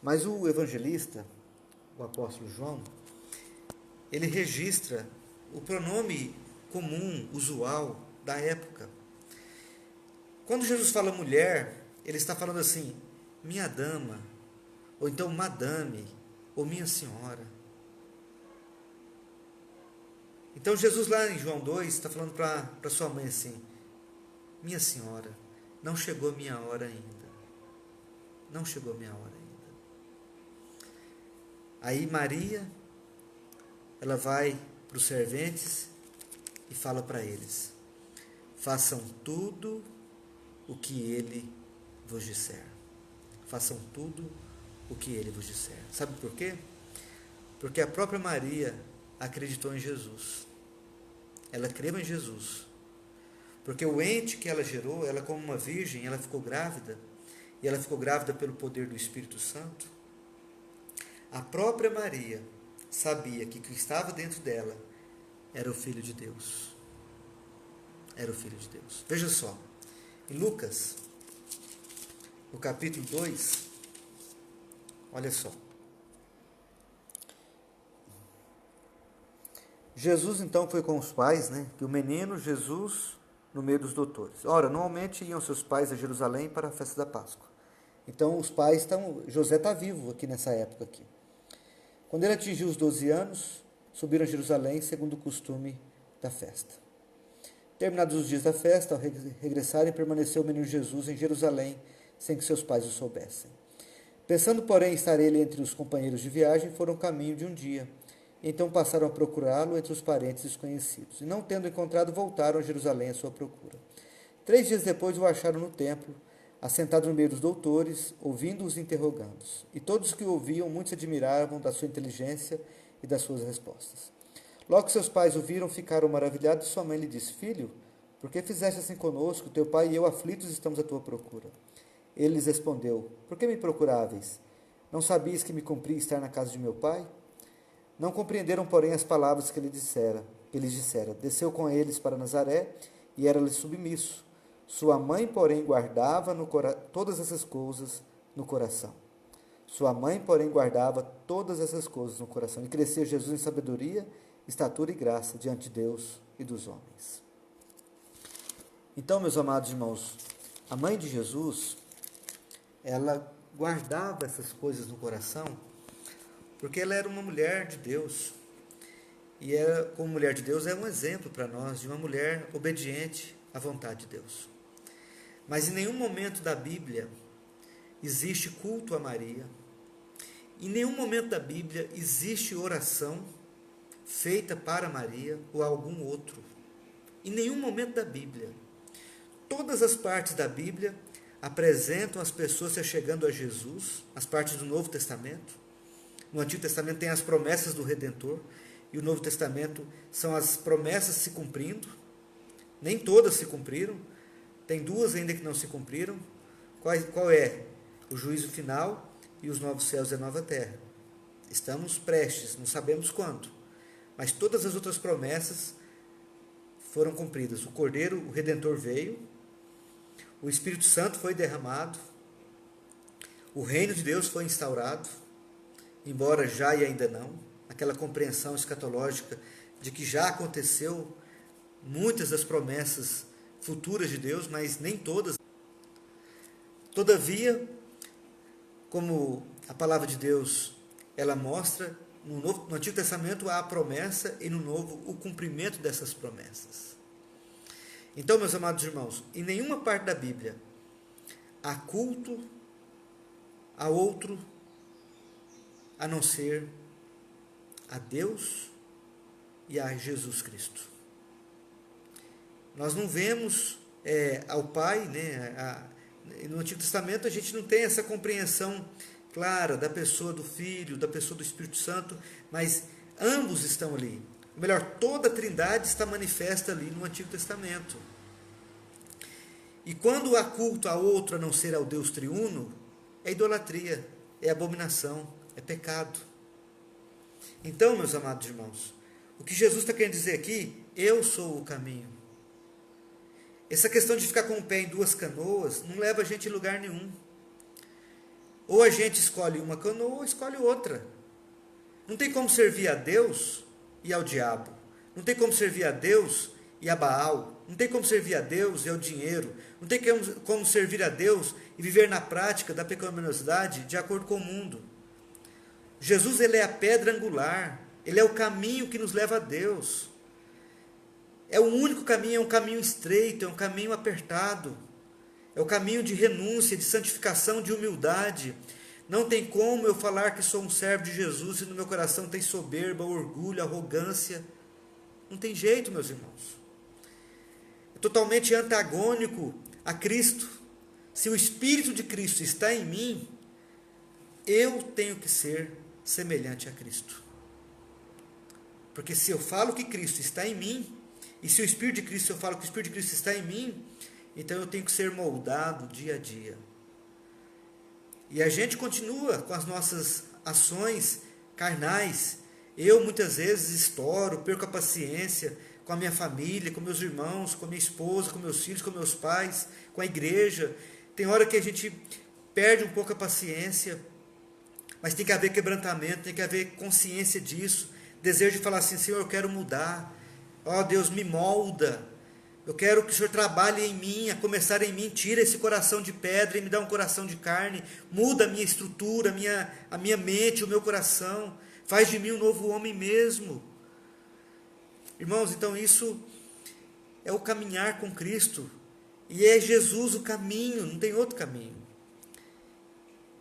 Mas o evangelista, o apóstolo João, ele registra o pronome comum, usual da época. Quando Jesus fala mulher, ele está falando assim, minha dama, ou então madame, ou minha senhora. Então Jesus lá em João 2 está falando para sua mãe assim, minha senhora, não chegou a minha hora ainda. Não chegou a minha hora ainda. Aí Maria, ela vai para os serventes e fala para eles, façam tudo o que ele vos disser. Façam tudo o que ele vos disser. Sabe por quê? Porque a própria Maria acreditou em Jesus. Ela creu em Jesus. Porque o ente que ela gerou, ela como uma virgem, ela ficou grávida, e ela ficou grávida pelo poder do Espírito Santo. A própria Maria sabia que o que estava dentro dela era o Filho de Deus. Era o Filho de Deus. Veja só, em Lucas, no capítulo 2, olha só. Jesus então foi com os pais, né? Que o menino Jesus no meio dos doutores. Ora, normalmente iam seus pais a Jerusalém para a festa da Páscoa. Então os pais estão, José está vivo aqui nessa época aqui. Quando ele atingiu os 12 anos, subiram a Jerusalém segundo o costume da festa. Terminados os dias da festa, ao regressarem, permaneceu o menino Jesus em Jerusalém, sem que seus pais o soubessem. Pensando, porém, estar ele entre os companheiros de viagem, foram ao caminho de um dia. Então passaram a procurá-lo entre os parentes desconhecidos. E não tendo encontrado, voltaram a Jerusalém à sua procura. 3 dias depois o acharam no templo, assentado no meio dos doutores, ouvindo-os e interrogando-os. E todos que o ouviam muito se admiravam da sua inteligência e das suas respostas. Logo que seus pais o viram, ficaram maravilhados, e sua mãe lhe disse, filho, por que fizeste assim conosco? Teu pai e eu aflitos estamos à tua procura. Ele lhes respondeu, por que me procuráveis? Não sabias que me cumpria estar na casa de meu pai? Não compreenderam, porém, as palavras que lhes dissera. Desceu com eles para Nazaré e era-lhe submisso. Sua mãe, porém, guardava todas essas coisas no coração. Sua mãe, porém, guardava todas essas coisas no coração. E crescia Jesus em sabedoria, estatura e graça diante de Deus e dos homens. Então, meus amados irmãos, a mãe de Jesus, ela guardava essas coisas no coração, porque ela era uma mulher de Deus. E ela, como mulher de Deus, é um exemplo para nós de uma mulher obediente à vontade de Deus. Mas em nenhum momento da Bíblia existe culto a Maria. Em nenhum momento da Bíblia existe oração feita para Maria ou algum outro. Em nenhum momento da Bíblia. Todas as partes da Bíblia apresentam as pessoas se chegando a Jesus, as partes do Novo Testamento. No Antigo Testamento tem as promessas do Redentor, e o Novo Testamento são as promessas se cumprindo. Nem todas se cumpriram, tem 2 ainda que não se cumpriram. Qual é? O juízo final e os novos céus e a nova terra. Estamos prestes, não sabemos quando, mas todas as outras promessas foram cumpridas. O Cordeiro, o Redentor veio, o Espírito Santo foi derramado, o reino de Deus foi instaurado, embora já e ainda não, aquela compreensão escatológica de que já aconteceu muitas das promessas futuras de Deus, mas nem todas. Todavia, como a palavra de Deus, ela mostra, no Antigo Testamento há a promessa e no Novo o cumprimento dessas promessas. Então, meus amados irmãos, em nenhuma parte da Bíblia há culto a outro a não ser a Deus e a Jesus Cristo. Nós não vemos ao Pai, né? No Antigo Testamento a gente não tem essa compreensão clara da pessoa do Filho, da pessoa do Espírito Santo, mas ambos estão ali. Ou melhor, toda a Trindade está manifesta ali no Antigo Testamento. E quando há culto a outro a não ser ao Deus triuno, é idolatria, é abominação, é pecado. Então, meus amados irmãos, o que Jesus está querendo dizer aqui, eu sou o caminho. Essa questão de ficar com o pé em duas canoas não leva a gente em lugar nenhum. Ou a gente escolhe uma canoa ou escolhe outra. Não tem como servir a Deus e ao diabo. Não tem como servir a Deus e a Baal. Não tem como servir a Deus e ao dinheiro. Não tem como servir a Deus e viver na prática da pecaminosidade de acordo com o mundo. Jesus, ele é a pedra angular. Ele é o caminho que nos leva a Deus. É o único caminho, é um caminho estreito, é um caminho apertado. É o caminho de renúncia, de santificação, de humildade. Não tem como eu falar que sou um servo de Jesus se no meu coração tem soberba, orgulho, arrogância. Não tem jeito, meus irmãos. É totalmente antagônico a Cristo. Se o Espírito de Cristo está em mim, eu tenho que ser semelhante a Cristo. Porque se eu falo que Cristo está em mim, e se o Espírito de Cristo, eu falo que o Espírito de Cristo está em mim, então eu tenho que ser moldado dia a dia. E a gente continua com as nossas ações carnais. Eu muitas vezes estouro, perco a paciência com a minha família, com meus irmãos, com a minha esposa, com meus filhos, com meus pais, com a igreja. Tem hora que a gente perde um pouco a paciência, mas tem que haver quebrantamento, tem que haver consciência disso, desejo de falar assim, Senhor, eu quero mudar. Ó Deus, me molda. Eu quero que o Senhor trabalhe em mim, a começar em mim, tira esse coração de pedra e me dá um coração de carne, muda a minha estrutura, a minha mente, o meu coração, faz de mim um novo homem mesmo. Irmãos, então isso é o caminhar com Cristo, e é Jesus o caminho, não tem outro caminho.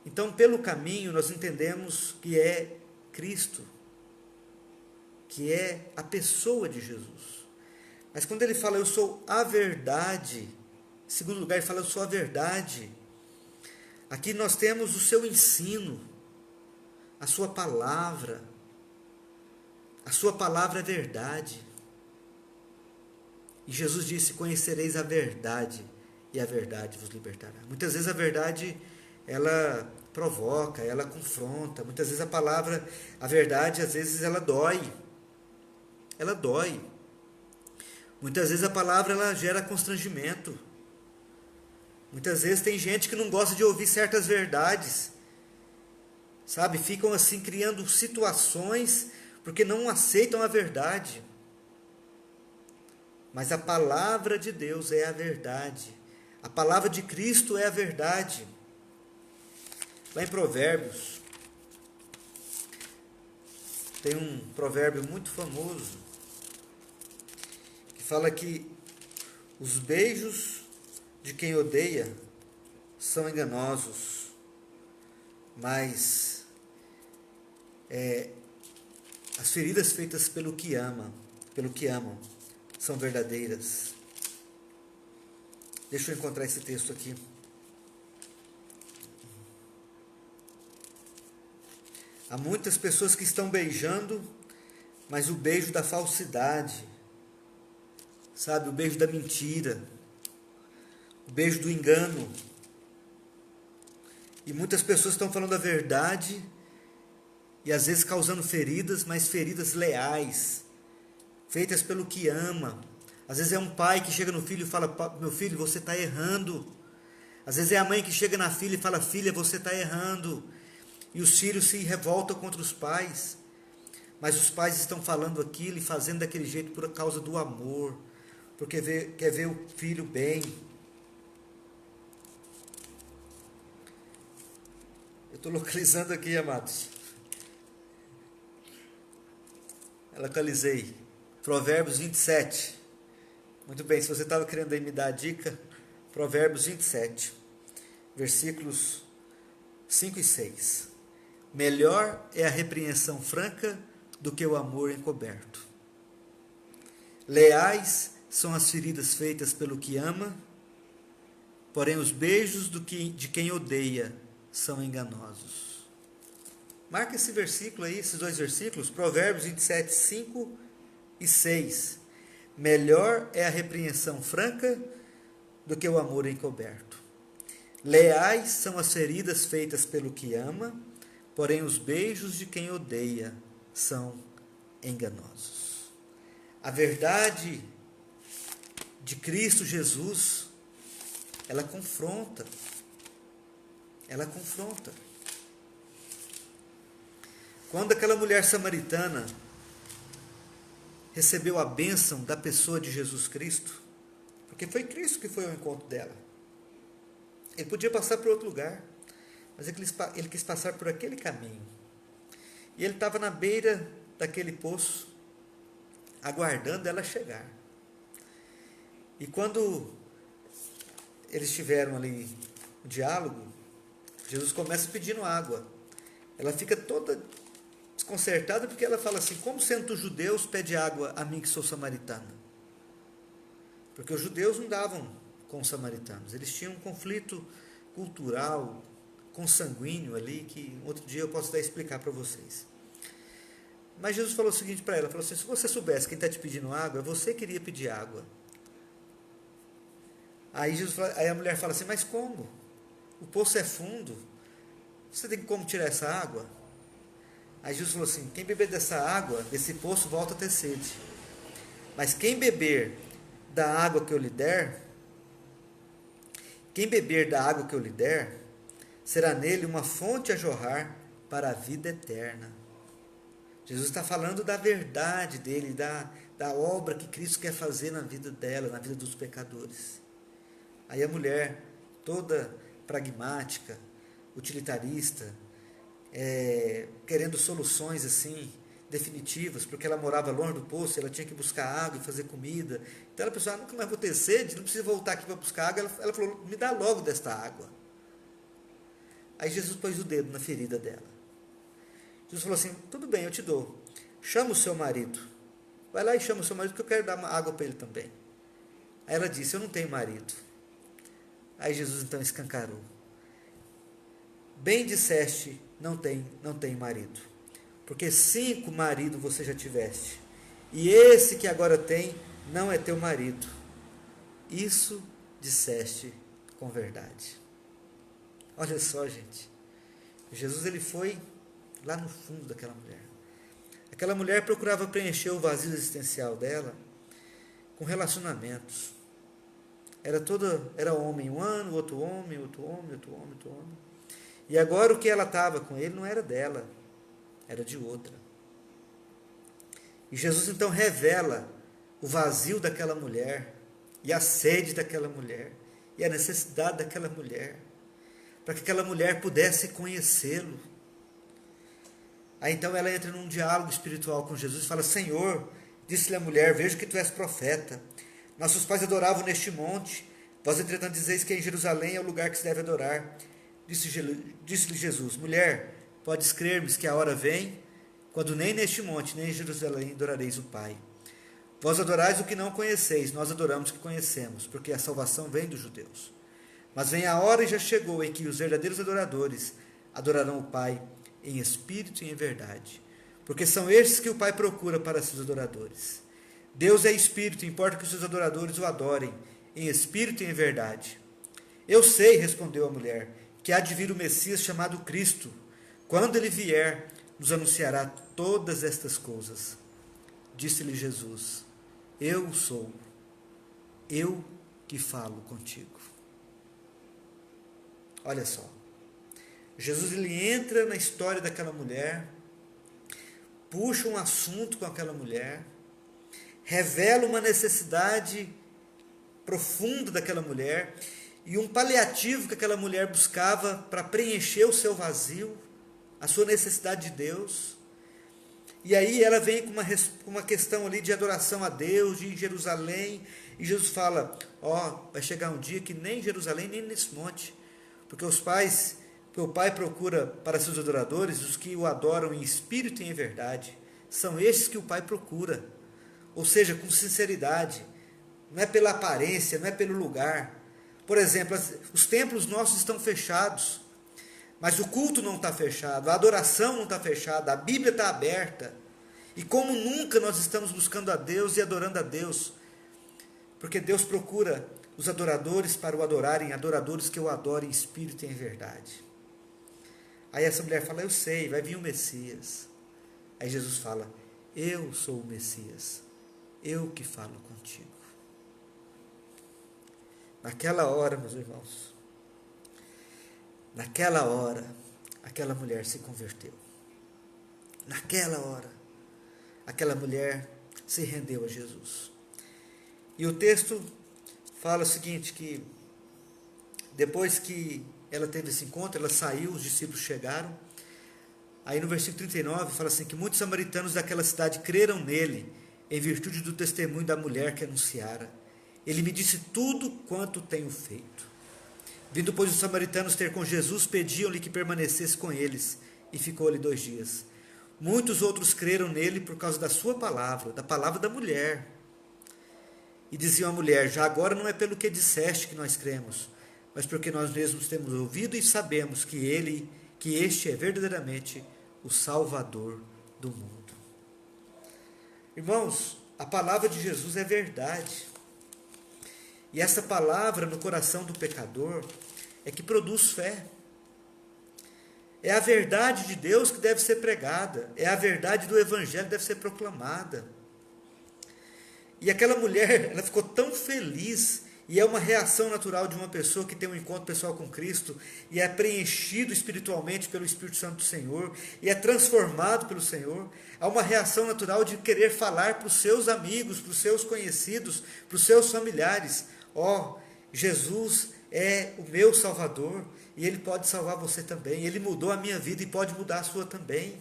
Então, pelo caminho, nós entendemos que é Cristo, que é a pessoa de Jesus. Mas quando ele fala, eu sou a verdade, em segundo lugar, ele fala, eu sou a verdade. Aqui nós temos o seu ensino, a sua palavra. A sua palavra é verdade. E Jesus disse, conhecereis a verdade, e a verdade vos libertará. Muitas vezes a verdade, ela provoca, ela confronta. Muitas vezes a verdade, às vezes ela dói. Ela dói. Muitas vezes a palavra ela gera constrangimento. Muitas vezes tem gente que não gosta de ouvir certas verdades. Sabe? Ficam assim criando situações porque não aceitam a verdade. Mas a palavra de Deus é a verdade. A palavra de Cristo é a verdade. Lá em Provérbios, tem um provérbio muito famoso, fala que os beijos de quem odeia são enganosos, mas as feridas feitas pelo que amam, são verdadeiras. Deixa eu encontrar esse texto aqui. Há muitas pessoas que estão beijando, mas o beijo da falsidade, sabe, o beijo da mentira, o beijo do engano. E muitas pessoas estão falando a verdade e às vezes causando feridas, mas feridas leais, feitas pelo que ama. Às vezes é um pai que chega no filho e fala: meu filho, você está errando. Às vezes é a mãe que chega na filha e fala: filha, você está errando. E os filhos se revoltam contra os pais. Mas os pais estão falando aquilo e fazendo daquele jeito por causa do amor, porque quer ver o filho bem. Eu estou localizando aqui, amados. Localizei. Provérbios 27. Muito bem, se você estava querendo aí me dar a dica, Provérbios 27, versículos 5 e 6. Melhor é a repreensão franca do que o amor encoberto. Leais são as feridas feitas pelo que ama, porém os beijos de quem odeia são enganosos. Marca esse versículo aí, esses dois versículos, Provérbios 27, 5 e 6. Melhor é a repreensão franca do que o amor encoberto. Leais são as feridas feitas pelo que ama, porém os beijos de quem odeia são enganosos. A verdade de Cristo Jesus, ela confronta. Ela confronta. Quando aquela mulher samaritana recebeu a bênção da pessoa de Jesus Cristo, porque foi Cristo que foi ao encontro dela. Ele podia passar por outro lugar, mas ele quis passar por aquele caminho. E ele estava na beira daquele poço, aguardando ela chegar. E quando eles tiveram ali o diálogo, Jesus começa pedindo água. Ela fica toda desconcertada porque ela fala assim: como sendo tu judeus, pede água a mim que sou samaritana? Porque os judeus não davam com os samaritanos. Eles tinham um conflito cultural, consanguíneo ali, que outro dia eu posso até explicar para vocês. Mas Jesus falou o seguinte para ela, falou assim: se você soubesse quem está te pedindo água, você queria pedir água. Aí a mulher fala assim: mas como? O poço é fundo, você tem como tirar essa água? Aí Jesus falou assim: quem beber dessa água, desse poço, volta a ter sede. Mas quem beber da água que eu lhe der, será nele uma fonte a jorrar para a vida eterna. Jesus está falando da verdade dele, da obra que Cristo quer fazer na vida dela, na vida dos pecadores. Aí a mulher, toda pragmática, utilitarista, querendo soluções assim, definitivas, porque ela morava longe do poço, ela tinha que buscar água e fazer comida. Então ela pensou: nunca mais vou ter sede, não preciso voltar aqui para buscar água. Ela falou: me dá logo desta água. Aí Jesus pôs o dedo na ferida dela. Jesus falou assim: tudo bem, eu te dou. Chama o seu marido. Vai lá e chama o seu marido, que eu quero dar uma água para ele também. Aí ela disse: eu não tenho marido. Aí Jesus então escancarou: bem disseste, não tem marido. Porque 5 maridos você já tiveste, e esse que agora tem não é teu marido. Isso disseste com verdade. Olha só, gente. Jesus, ele foi lá no fundo daquela mulher. Aquela mulher procurava preencher o vazio existencial dela com relacionamentos. Era homem um ano, outro homem. E agora o que ela estava com ele não era dela, era de outra. E Jesus então revela o vazio daquela mulher, e a sede daquela mulher, e a necessidade daquela mulher, para que aquela mulher pudesse conhecê-lo. Aí então ela entra num diálogo espiritual com Jesus e fala: Senhor, disse-lhe a mulher, vejo que tu és profeta. Nossos pais adoravam neste monte, vós entretanto dizeis que em Jerusalém é o lugar que se deve adorar. Disse-lhe Jesus: mulher, podes crer-me que a hora vem, quando nem neste monte, nem em Jerusalém adorareis o Pai. Vós adorais o que não conheceis, nós adoramos o que conhecemos, porque a salvação vem dos judeus. Mas vem a hora e já chegou em que os verdadeiros adoradores adorarão o Pai em espírito e em verdade, porque são estes que o Pai procura para seus adoradores. Deus é espírito, importa que os seus adoradores o adorem em espírito e em verdade. Eu sei, respondeu a mulher, que há de vir o Messias chamado Cristo. Quando ele vier, nos anunciará todas estas coisas. Disse-lhe Jesus: eu sou, eu que falo contigo. Olha só, Jesus ele entra na história daquela mulher, puxa um assunto com aquela mulher, revela uma necessidade profunda daquela mulher e um paliativo que aquela mulher buscava para preencher o seu vazio, a sua necessidade de Deus. E aí ela vem com uma questão ali de adoração a Deus, de Jerusalém, e Jesus fala: vai chegar um dia que nem em Jerusalém, nem nesse monte, porque o Pai procura para seus adoradores os que o adoram em espírito e em verdade. São estes que o Pai procura, ou seja, com sinceridade, não é pela aparência, não é pelo lugar. Por exemplo, os templos nossos estão fechados, mas o culto não está fechado, a adoração não está fechada, a Bíblia está aberta. E como nunca nós estamos buscando a Deus e adorando a Deus, porque Deus procura os adoradores para o adorarem, adoradores que o adorem em espírito e em verdade. Aí essa mulher fala: eu sei, vai vir o Messias. Aí Jesus fala: eu sou o Messias, eu que falo contigo. Naquela hora, meus irmãos, naquela hora, aquela mulher se converteu. Naquela hora, aquela mulher se rendeu a Jesus. E o texto fala o seguinte, que depois que ela teve esse encontro, ela saiu, os discípulos chegaram. Aí no versículo 39 fala assim, que muitos samaritanos daquela cidade creram nele, em virtude do testemunho da mulher que anunciara. Ele me disse tudo quanto tenho feito. Vindo, pois, os samaritanos ter com Jesus, pediam-lhe que permanecesse com eles, e ficou ali 2 dias. Muitos outros creram nele por causa da sua palavra, da palavra da mulher. E diziam à mulher: já agora não é pelo que disseste que nós cremos, mas porque nós mesmos temos ouvido e sabemos que este é verdadeiramente o Salvador do mundo. Irmãos, a palavra de Jesus é verdade. E essa palavra no coração do pecador é que produz fé. É a verdade de Deus que deve ser pregada. É a verdade do Evangelho que deve ser proclamada. E aquela mulher, ela ficou tão feliz, e é uma reação natural de uma pessoa que tem um encontro pessoal com Cristo, e é preenchido espiritualmente pelo Espírito Santo do Senhor, e é transformado pelo Senhor. Há uma reação natural de querer falar para os seus amigos, para os seus conhecidos, para os seus familiares: Jesus é o meu Salvador, e Ele pode salvar você também. Ele mudou a minha vida e pode mudar a sua também.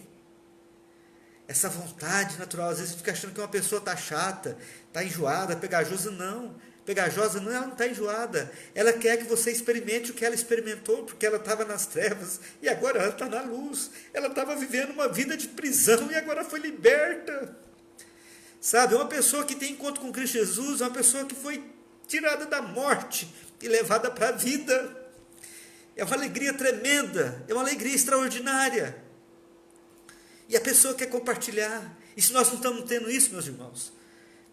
Essa vontade natural, às vezes fica achando que uma pessoa está chata, está enjoada, pegajosa. Não, pegajosa não, ela não está enjoada. Ela quer que você experimente o que ela experimentou, porque ela estava nas trevas e agora ela está na luz. Ela estava vivendo uma vida de prisão e agora foi liberta. Sabe, uma pessoa que tem encontro com Cristo Jesus, uma pessoa que foi tirada da morte e levada para a vida. É uma alegria tremenda, é uma alegria extraordinária. E a pessoa quer compartilhar. E se nós não estamos tendo isso, meus irmãos,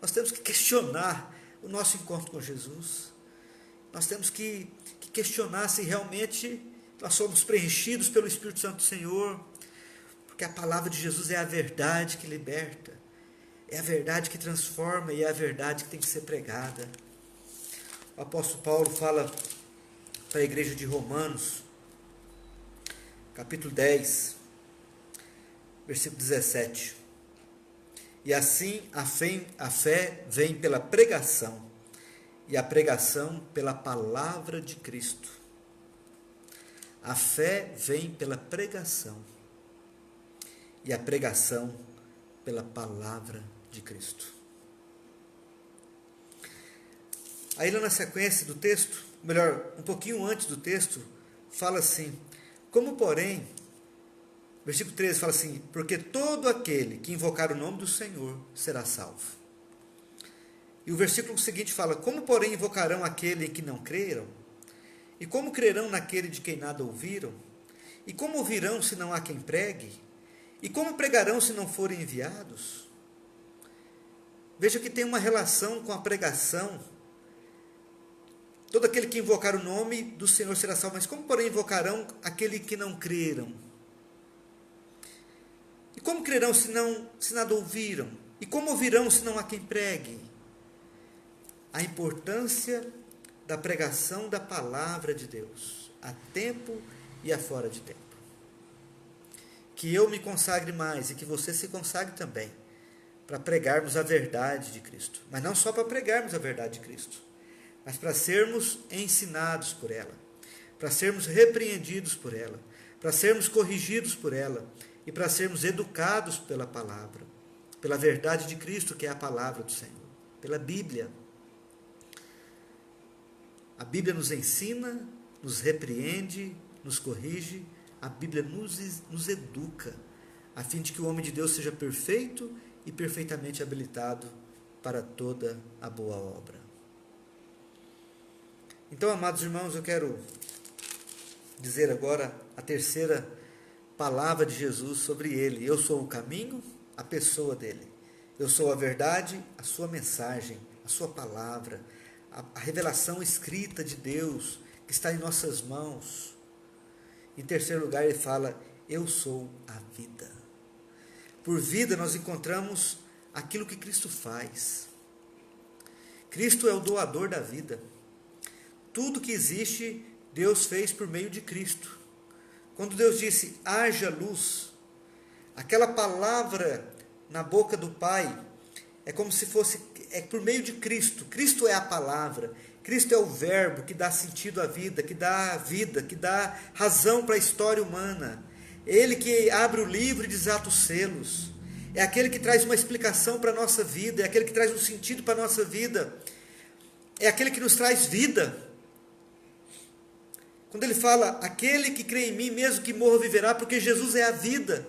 nós temos que questionar o nosso encontro com Jesus. Nós temos que questionar se realmente nós somos preenchidos pelo Espírito Santo do Senhor, porque a palavra de Jesus é a verdade que liberta, é a verdade que transforma, e é a verdade que tem que ser pregada. O apóstolo Paulo fala para a igreja de Romanos, capítulo 10, versículo 17. E assim a fé vem pela pregação, e a pregação pela palavra de Cristo. A fé vem pela pregação, e a pregação pela palavra de Cristo. Aí lá na sequência do texto, melhor, um pouquinho antes do texto, fala assim: como porém, versículo 13 fala assim: porque todo aquele que invocar o nome do Senhor será salvo. E o versículo seguinte fala: como porém invocarão aquele em que não creram? E como crerão naquele de quem nada ouviram? E como ouvirão se não há quem pregue? E como pregarão se não forem enviados? Veja que tem uma relação com a pregação todo aquele que invocar o nome do Senhor será salvo. Mas como, porém, invocarão aquele que não creram? E como crerão se nada ouviram? E como ouvirão se não há quem pregue? A importância da pregação da palavra de Deus, a tempo e a fora de tempo. Que eu me consagre mais e que você se consagre também, para pregarmos a verdade de Cristo. Mas não só para pregarmos a verdade de Cristo, mas para sermos ensinados por ela, para sermos repreendidos por ela, para sermos corrigidos por ela e para sermos educados pela palavra, pela verdade de Cristo, que é a palavra do Senhor, pela Bíblia. A Bíblia nos ensina, nos repreende, nos corrige, a Bíblia nos educa, a fim de que o homem de Deus seja perfeito e perfeitamente habilitado para toda a boa obra. Então, amados irmãos, eu quero dizer agora a terceira palavra de Jesus sobre ele. Eu sou o caminho, a pessoa dele. Eu sou a verdade, a sua mensagem, a sua palavra, a revelação escrita de Deus que está em nossas mãos. Em terceiro lugar, ele fala, eu sou a vida. Por vida nós encontramos aquilo que Cristo faz. Cristo é o doador da vida. Tudo que existe, Deus fez por meio de Cristo. Quando Deus disse, haja luz, aquela palavra na boca do Pai, é como se fosse, é por meio de Cristo. Cristo é a palavra, Cristo é o verbo que dá sentido à vida, que dá razão para a história humana. Ele que abre o livro e desata os selos. É aquele que traz uma explicação para a nossa vida, é aquele que traz um sentido para a nossa vida. É aquele que nos traz vida. Quando ele fala, aquele que crê em mim, mesmo que morra, viverá, porque Jesus é a vida.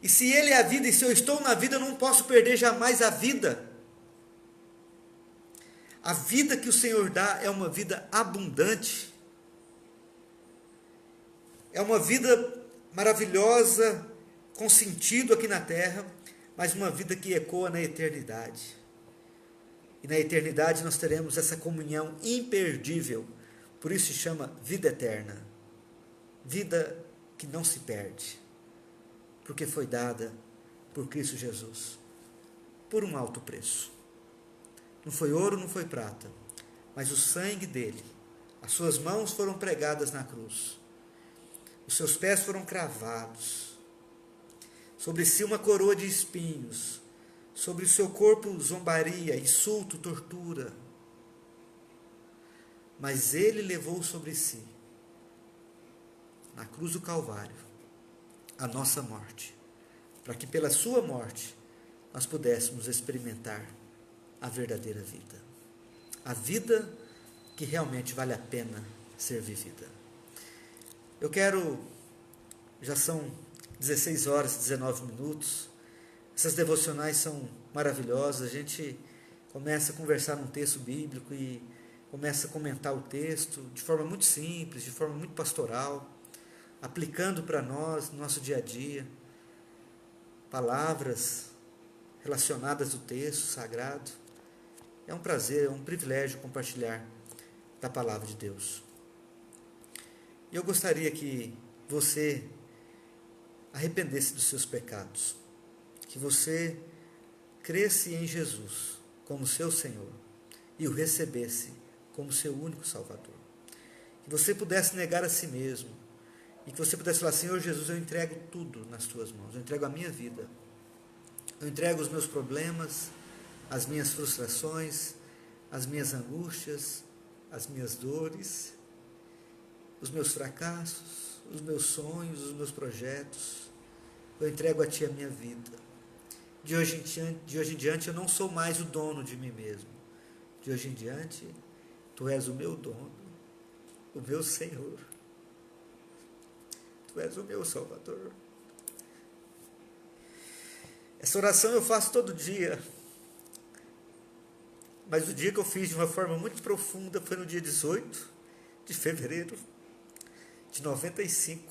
E se ele é a vida, e se eu estou na vida, eu não posso perder jamais a vida. A vida que o Senhor dá é uma vida abundante. É uma vida maravilhosa, com sentido aqui na terra, mas uma vida que ecoa na eternidade. E na eternidade nós teremos essa comunhão imperdível. Por isso se chama vida eterna. Vida que não se perde. Porque foi dada por Cristo Jesus. Por um alto preço. Não foi ouro, não foi prata. Mas o sangue dele. As suas mãos foram pregadas na cruz. Os seus pés foram cravados. Sobre si uma coroa de espinhos. Sobre o seu corpo zombaria, insulto, tortura. Mas ele levou sobre si, na cruz do Calvário, a nossa morte, para que pela sua morte nós pudéssemos experimentar a verdadeira vida. A vida que realmente vale a pena ser vivida. Eu quero, já são 16 horas e 19 minutos, essas devocionais são maravilhosas, a gente começa a conversar num texto bíblico e começa a comentar o texto de forma muito simples, de forma muito pastoral, aplicando para nós, no nosso dia a dia, palavras relacionadas ao texto sagrado. É um prazer, é um privilégio compartilhar da palavra de Deus. E eu gostaria que você arrependesse dos seus pecados, que você cresce em Jesus como seu Senhor e o recebesse como seu único Salvador. Que você pudesse negar a si mesmo e que você pudesse falar, Senhor Jesus, eu entrego tudo nas tuas mãos, eu entrego a minha vida, eu entrego os meus problemas, as minhas frustrações, as minhas angústias, as minhas dores, os meus fracassos, os meus sonhos, os meus projetos, eu entrego a Ti a minha vida. De hoje em diante eu não sou mais o dono de mim mesmo. De hoje em diante, Tu és o meu dono, o meu Senhor. Tu és o meu Salvador. Essa oração eu faço todo dia. Mas o dia que eu fiz de uma forma muito profunda foi no dia 18 de fevereiro de 95.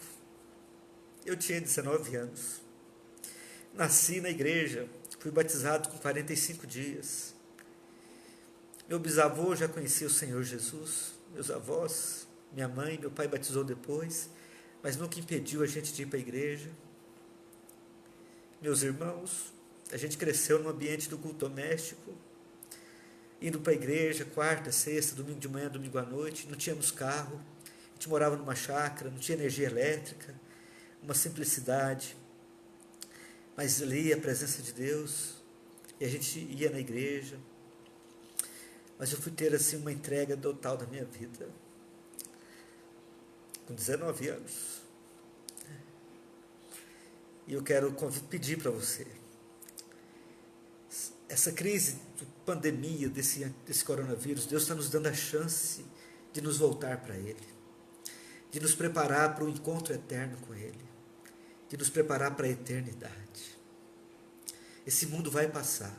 Eu tinha 19 anos. Nasci na igreja, fui batizado com 45 dias. Meu bisavô já conhecia o Senhor Jesus, meus avós, minha mãe, meu pai batizou depois, mas nunca impediu a gente de ir para a igreja. Meus irmãos, a gente cresceu no ambiente do culto doméstico, indo para a igreja, quarta, sexta, domingo de manhã, domingo à noite, não tínhamos carro, a gente morava numa chácara, não tinha energia elétrica, uma simplicidade, mas ali a presença de Deus, e a gente ia na igreja, mas eu fui ter assim uma entrega total da minha vida, com 19 anos, e eu quero pedir para você, essa crise de pandemia, desse coronavírus, Deus está nos dando a chance de nos voltar para Ele, de nos preparar para o encontro eterno com Ele, de nos preparar para a eternidade. Esse mundo vai passar.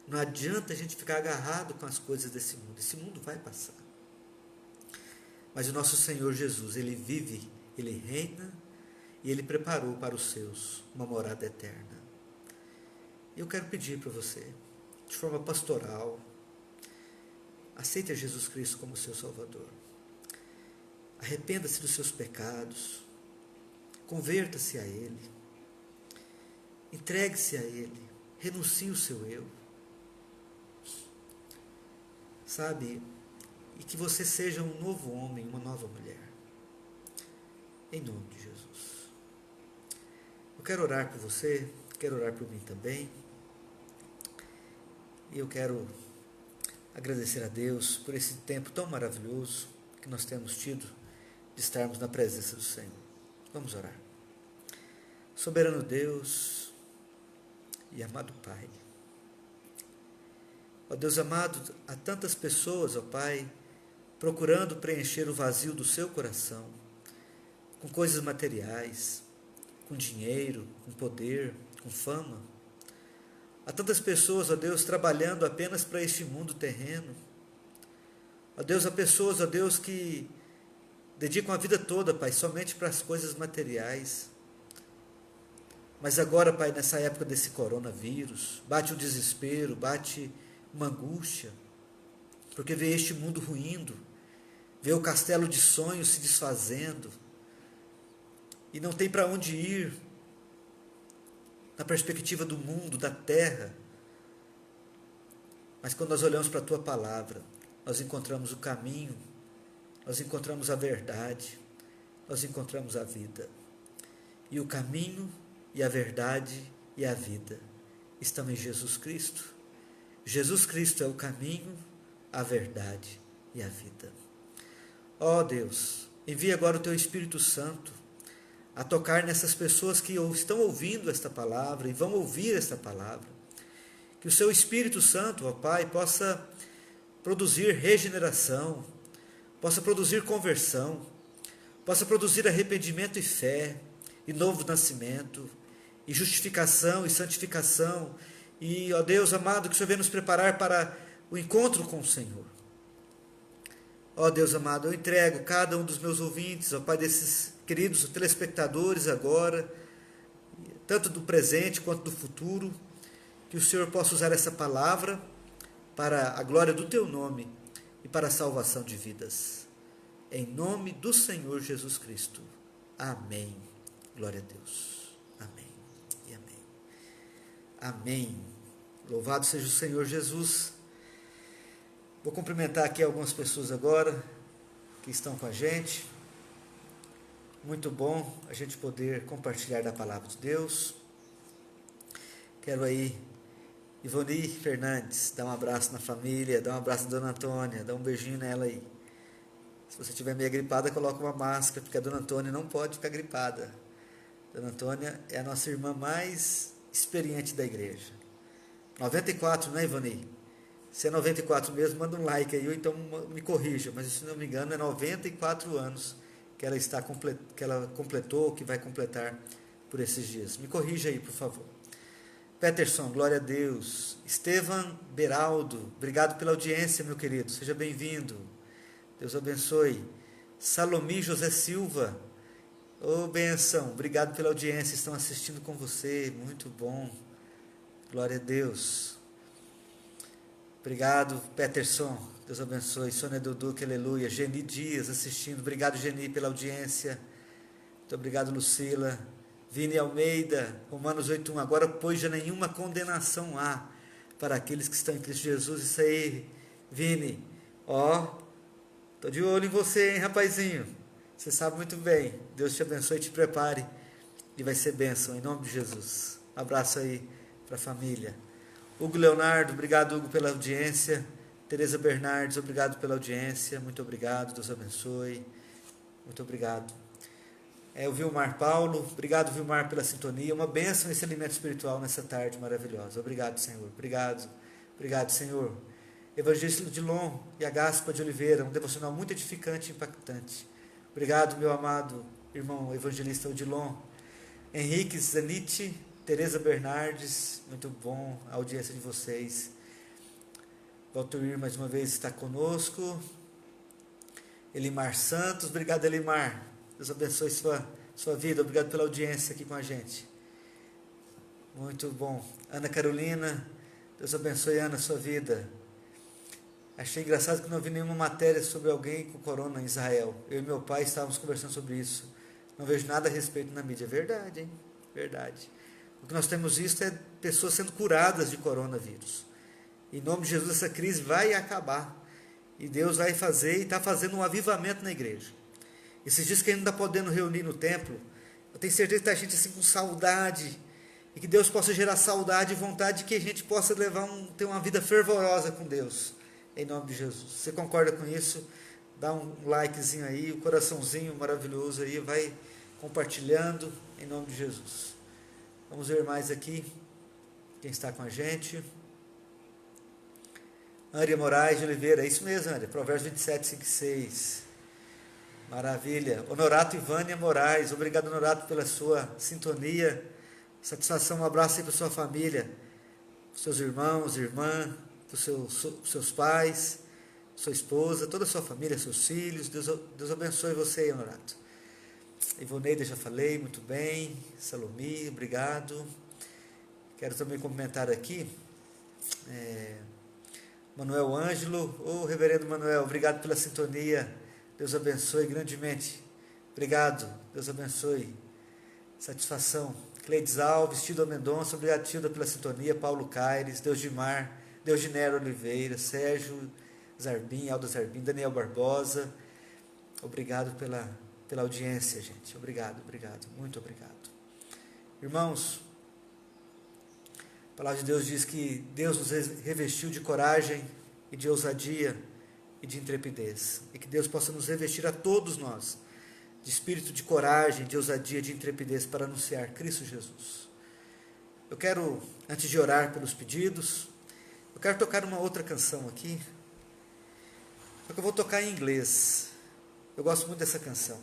Não adianta a gente ficar agarrado com as coisas desse mundo. Esse mundo vai passar. Mas o nosso Senhor Jesus, Ele vive, Ele reina e Ele preparou para os seus uma morada eterna. Eu quero pedir para você, de forma pastoral, aceite a Jesus Cristo como seu Salvador. Arrependa-se dos seus pecados. Converta-se a Ele. Entregue-se a Ele. Renuncie o seu eu. Sabe? E que você seja um novo homem, uma nova mulher. Em nome de Jesus. Eu quero orar por você, quero orar por mim também. E eu quero agradecer a Deus por esse tempo tão maravilhoso que nós temos tido de estarmos na presença do Senhor. Vamos orar. Soberano Deus e amado Pai, ó Deus amado, há tantas pessoas, ó Pai, procurando preencher o vazio do seu coração, com coisas materiais, com dinheiro, com poder, com fama. Há tantas pessoas, ó Deus, trabalhando apenas para este mundo terreno. Ó Deus, há pessoas, ó Deus, que dedicam a vida toda, Pai, somente para as coisas materiais. Mas agora, Pai, nessa época desse coronavírus, bate o desespero, bate uma angústia, porque vê este mundo ruindo, vê o castelo de sonhos se desfazendo, e não tem para onde ir, na perspectiva do mundo, da terra. Mas quando nós olhamos para a Tua Palavra, nós encontramos o caminho, nós encontramos a verdade, nós encontramos a vida. E o caminho e a verdade e a vida estão em Jesus Cristo. Jesus Cristo é o caminho, a verdade e a vida. Ó Deus, envia agora o Teu Espírito Santo a tocar nessas pessoas que estão ouvindo esta palavra e vão ouvir esta palavra. Que o Seu Espírito Santo, ó Pai, possa produzir regeneração, possa produzir conversão, possa produzir arrependimento e fé, e novo nascimento, e justificação e santificação, e, ó Deus amado, que o Senhor venha nos preparar para o encontro com o Senhor. Ó Deus amado, eu entrego cada um dos meus ouvintes, ó Pai, desses queridos telespectadores agora, tanto do presente quanto do futuro, que o Senhor possa usar essa palavra para a glória do Teu nome e para a salvação de vidas. Em nome do Senhor Jesus Cristo. Amém. Glória a Deus. Amém e amém. Amém. Louvado seja o Senhor Jesus. Vou cumprimentar aqui algumas pessoas agora que estão com a gente. Muito bom a gente poder compartilhar da palavra de Deus. Quero aí, Ivoni Fernandes, dar um abraço na família, dar um abraço na Dona Antônia, dar um beijinho nela aí. Se você estiver meio gripada, coloca uma máscara, porque a Dona Antônia não pode ficar gripada. Dona Antônia é a nossa irmã mais experiente da igreja. 94, não é, Ivani? Se é 94 mesmo, manda um like aí, ou então me corrija, mas se não me engano é 94 anos que ela completou, que vai completar por esses dias. Me corrija aí, por favor. Peterson, glória a Deus. Estevam Beraldo, obrigado pela audiência, meu querido, seja bem-vindo. Deus abençoe. Salomi José Silva, ô benção, obrigado pela audiência, estão assistindo com você, muito bom, glória a Deus. Obrigado, Peterson. Deus abençoe. Sônia Duduque, aleluia. Geni Dias assistindo. Obrigado, Geni, pela audiência. Muito obrigado, Lucila. Vini Almeida, Romanos 8:1. Agora, pois, já nenhuma condenação há para aqueles que estão em Cristo Jesus. Isso aí, Vini. Ó, tô de olho em você, hein, rapazinho. Você sabe muito bem. Deus te abençoe e te prepare. E vai ser bênção, em nome de Jesus. Um abraço aí para a família. Hugo Leonardo, obrigado, Hugo, pela audiência. Tereza Bernardes, obrigado pela audiência. Muito obrigado, Deus abençoe. Muito obrigado. O Vilmar Paulo, obrigado, Vilmar, pela sintonia. Uma bênção esse alimento espiritual nessa tarde maravilhosa. Obrigado, Senhor. Obrigado, Senhor. Evangelista Odilon e a Gaspa de Oliveira, um devocional muito edificante e impactante. Obrigado, meu amado irmão evangelista Odilon. Henrique Zanite, Tereza Bernardes, muito bom a audiência de vocês. Valtuir mais uma vez está conosco. Elimar Santos, obrigado, Elimar. Deus abençoe sua vida, obrigado pela audiência aqui com a gente. Muito bom. Ana Carolina, Deus abençoe, Ana, sua vida. Achei engraçado que não vi nenhuma matéria sobre alguém com corona em Israel. Eu e meu pai estávamos conversando sobre isso. Não vejo nada a respeito na mídia. É verdade, hein? Verdade. O que nós temos visto é pessoas sendo curadas de coronavírus. Em nome de Jesus, essa crise vai acabar. E Deus vai fazer e está fazendo um avivamento na igreja. Esses dias que a gente não está podendo reunir no templo, eu tenho certeza que está a gente assim com saudade. E que Deus possa gerar saudade e vontade de que a gente possa ter uma vida fervorosa com Deus. Em nome de Jesus. Você concorda com isso? Dá um likezinho aí, um coraçãozinho maravilhoso aí, vai compartilhando em nome de Jesus. Vamos ver mais aqui quem está com a gente. Âria Moraes de Oliveira, é isso mesmo, Âria, Provérbios 27, 5 e 6. Maravilha. Honorato Ivânia Moraes, obrigado, Honorato, pela sua sintonia. Satisfação, um abraço aí para sua família, para seus irmãos, irmã, para os seus pais, sua esposa, toda a sua família, seus filhos. Deus abençoe você aí, Honorato. Ivoneida, já falei, muito bem. Salomi, obrigado. Quero também comentar aqui. Manuel Ângelo, reverendo Manuel, obrigado pela sintonia. Deus abençoe grandemente. Obrigado, Deus abençoe. Satisfação. Cleides Alves, Tilda Mendonça, obrigado, Tilda, pela sintonia. Paulo Caires, Deusdimar, Deusdinero Oliveira, Sérgio Zarbim, Aldo Zarbim, Daniel Barbosa. Obrigado pela audiência, gente. Obrigado, muito obrigado. Irmãos, a palavra de Deus diz que Deus nos revestiu de coragem e de ousadia e de intrepidez. E que Deus possa nos revestir a todos nós de espírito de coragem, de ousadia, de intrepidez para anunciar Cristo Jesus. Eu quero, antes de orar pelos pedidos, eu quero tocar uma outra canção aqui. Só que eu vou tocar em inglês. Eu gosto muito dessa canção.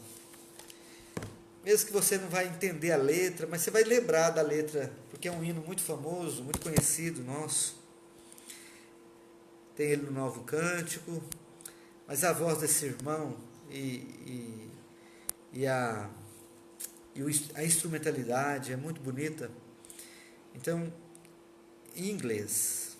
Mesmo que você não vai entender a letra, mas você vai lembrar da letra, porque é um hino muito famoso, muito conhecido nosso. Tem ele no Novo Cântico, mas a voz desse irmão a instrumentalidade é muito bonita. Então, em inglês,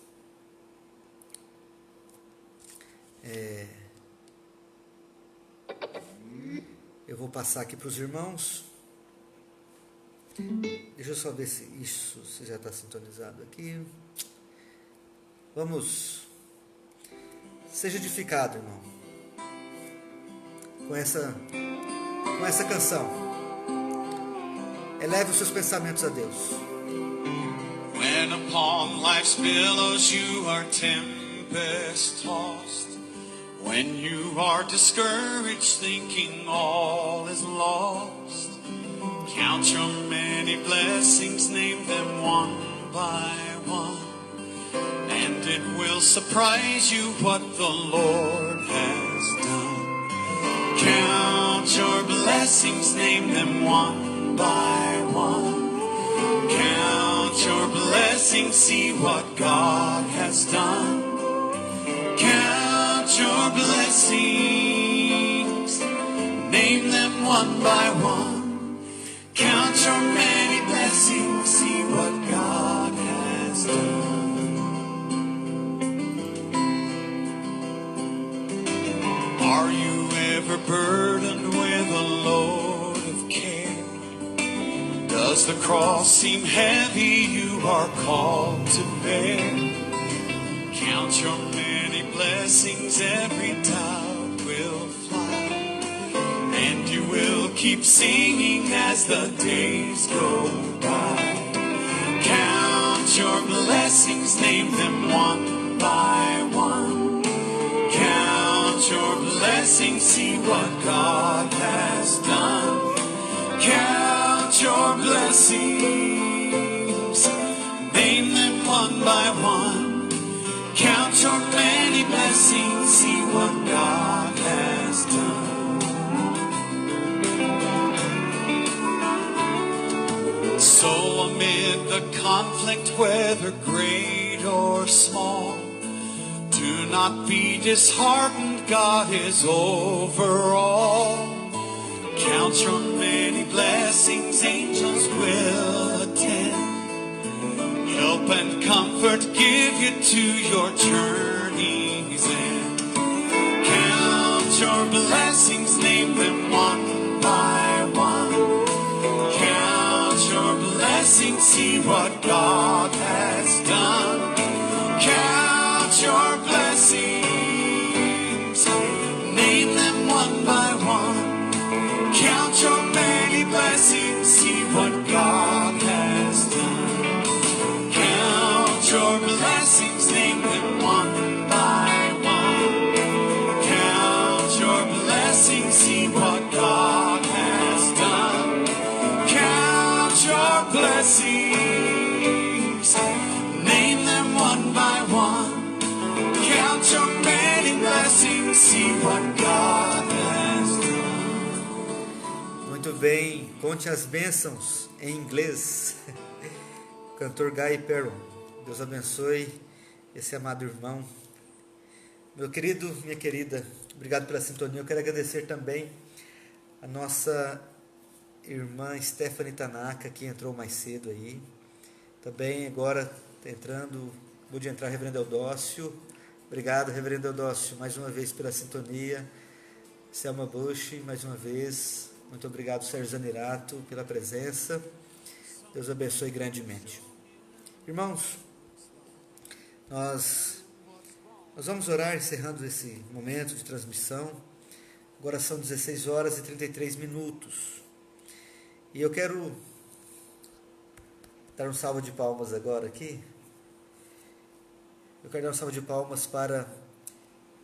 eu vou passar aqui para os irmãos. Deixa eu só ver se já está sintonizado aqui. Vamos. Seja edificado, irmão, com essa canção. Eleve os seus pensamentos a Deus. When upon life's billows you are tempest tossed, when you are discouraged thinking all is lost, count your many blessings, name them one by one, and it will surprise you what the Lord has done. Count your blessings, name them one by one. Count your blessings, see what God has done. Count your blessings, name them one by one. Count your many blessings, see what God has done. Does the cross seem heavy you are called to bear? Count your many blessings, every doubt will fly, and you will keep singing as the days go by. Count your blessings, name them one by one. Count your blessings, see what God has done. Count your blessings, name them one by one. Count your many blessings, see what God has done. So amid the conflict, whether great or small, do not be disheartened, God is over all. Count your many blessings, angels will attend. Help and comfort give you to your journey's end. Count your blessings, name them one by one. Count your blessings, see what God has done. Count your blessings, name them one by one. Count your many blessings, see what God has done. Count your blessings, name them one by one. Count your blessings, see what God has done. Count your blessings, name them one by one. Count your many blessings, see what God has done. Muito bem, conte as bênçãos em inglês. Cantor Guy Perron. Deus abençoe esse amado irmão. Meu querido, minha querida, obrigado pela sintonia. Eu quero agradecer também a nossa irmã Stephanie Tanaka, que entrou mais cedo aí. Também agora entrando, pude entrar Reverendo Eudócio. Obrigado, Reverendo Eudócio, mais uma vez pela sintonia. Selma Bush, mais uma vez. Muito obrigado, Sérgio Zanerato, pela presença. Deus abençoe grandemente. Irmãos, nós vamos orar encerrando esse momento de transmissão. Agora são 16 horas e 33 minutos. E eu quero dar um salve de palmas agora aqui. Eu quero dar um salve de palmas para...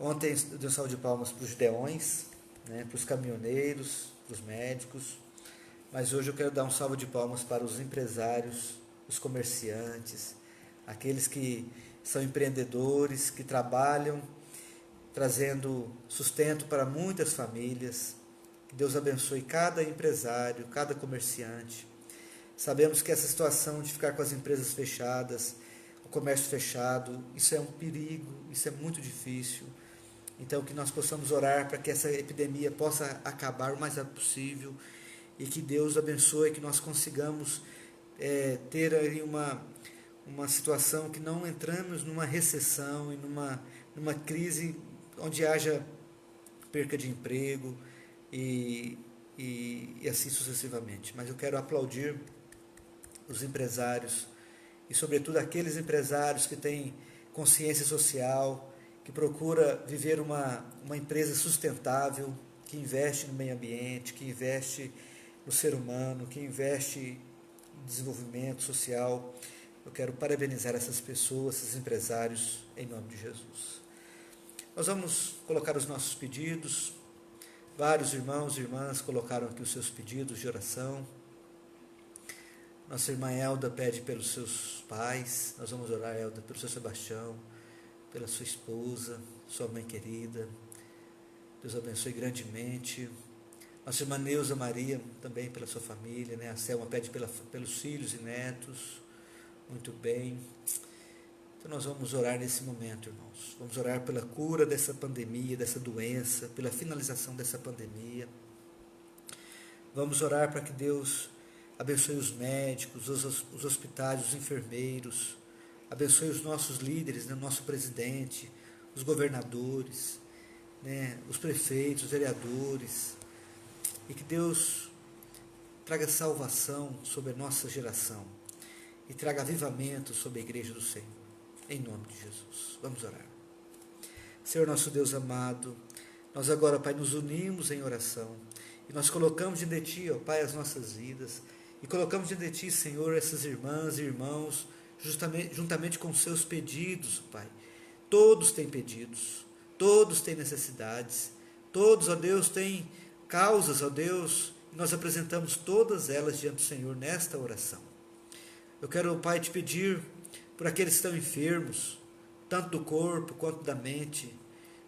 Ontem eu dei um salve de palmas para os Gideões, né, para os caminhoneiros, para os médicos. Mas hoje eu quero dar um salve de palmas para os empresários, os comerciantes, aqueles que são empreendedores, que trabalham, trazendo sustento para muitas famílias. Que Deus abençoe cada empresário, cada comerciante. Sabemos que essa situação de ficar com as empresas fechadas, o comércio fechado, isso é um perigo, isso é muito difícil. Então, que nós possamos orar para que essa epidemia possa acabar o mais rápido possível e que Deus abençoe, que nós consigamos ter aí uma situação que não entramos numa recessão e numa crise onde haja perca de emprego e assim sucessivamente. Mas eu quero aplaudir os empresários e, sobretudo, aqueles empresários que têm consciência social, que procura viver uma empresa sustentável, que investe no meio ambiente, que investe no ser humano, que investe em desenvolvimento social. Eu quero parabenizar essas pessoas, esses empresários, em nome de Jesus. Nós vamos colocar os nossos pedidos. Vários irmãos e irmãs colocaram aqui os seus pedidos de oração. Nossa irmã Elda pede pelos seus pais. Nós vamos orar, Elda, pelo seu Sebastião, pela sua esposa, sua mãe querida. Deus abençoe grandemente. Nossa irmã Neuza Maria, também pela sua família, né? A Selma pede pelos filhos e netos. Muito bem. Então nós vamos orar nesse momento, irmãos. Vamos orar pela cura dessa pandemia, dessa doença, pela finalização dessa pandemia. Vamos orar para que Deus abençoe os médicos, os hospitais, os enfermeiros. Abençoe os nossos líderes, né, o nosso presidente, os governadores, né, os prefeitos, os vereadores. E que Deus traga salvação sobre a nossa geração e traga avivamento sobre a igreja do Senhor, em nome de Jesus. Vamos orar. Senhor nosso Deus amado, nós agora, Pai, nos unimos em oração e nós colocamos diante de Ti, ó Pai, as nossas vidas e colocamos diante de Ti, Senhor, essas irmãs e irmãos, juntamente com seus pedidos, Pai. Todos têm pedidos, todos têm necessidades, todos, ó Deus, têm causas, ó Deus, e nós apresentamos todas elas diante do Senhor nesta oração. Eu quero, ó Pai, te pedir por aqueles que estão enfermos, tanto do corpo quanto da mente.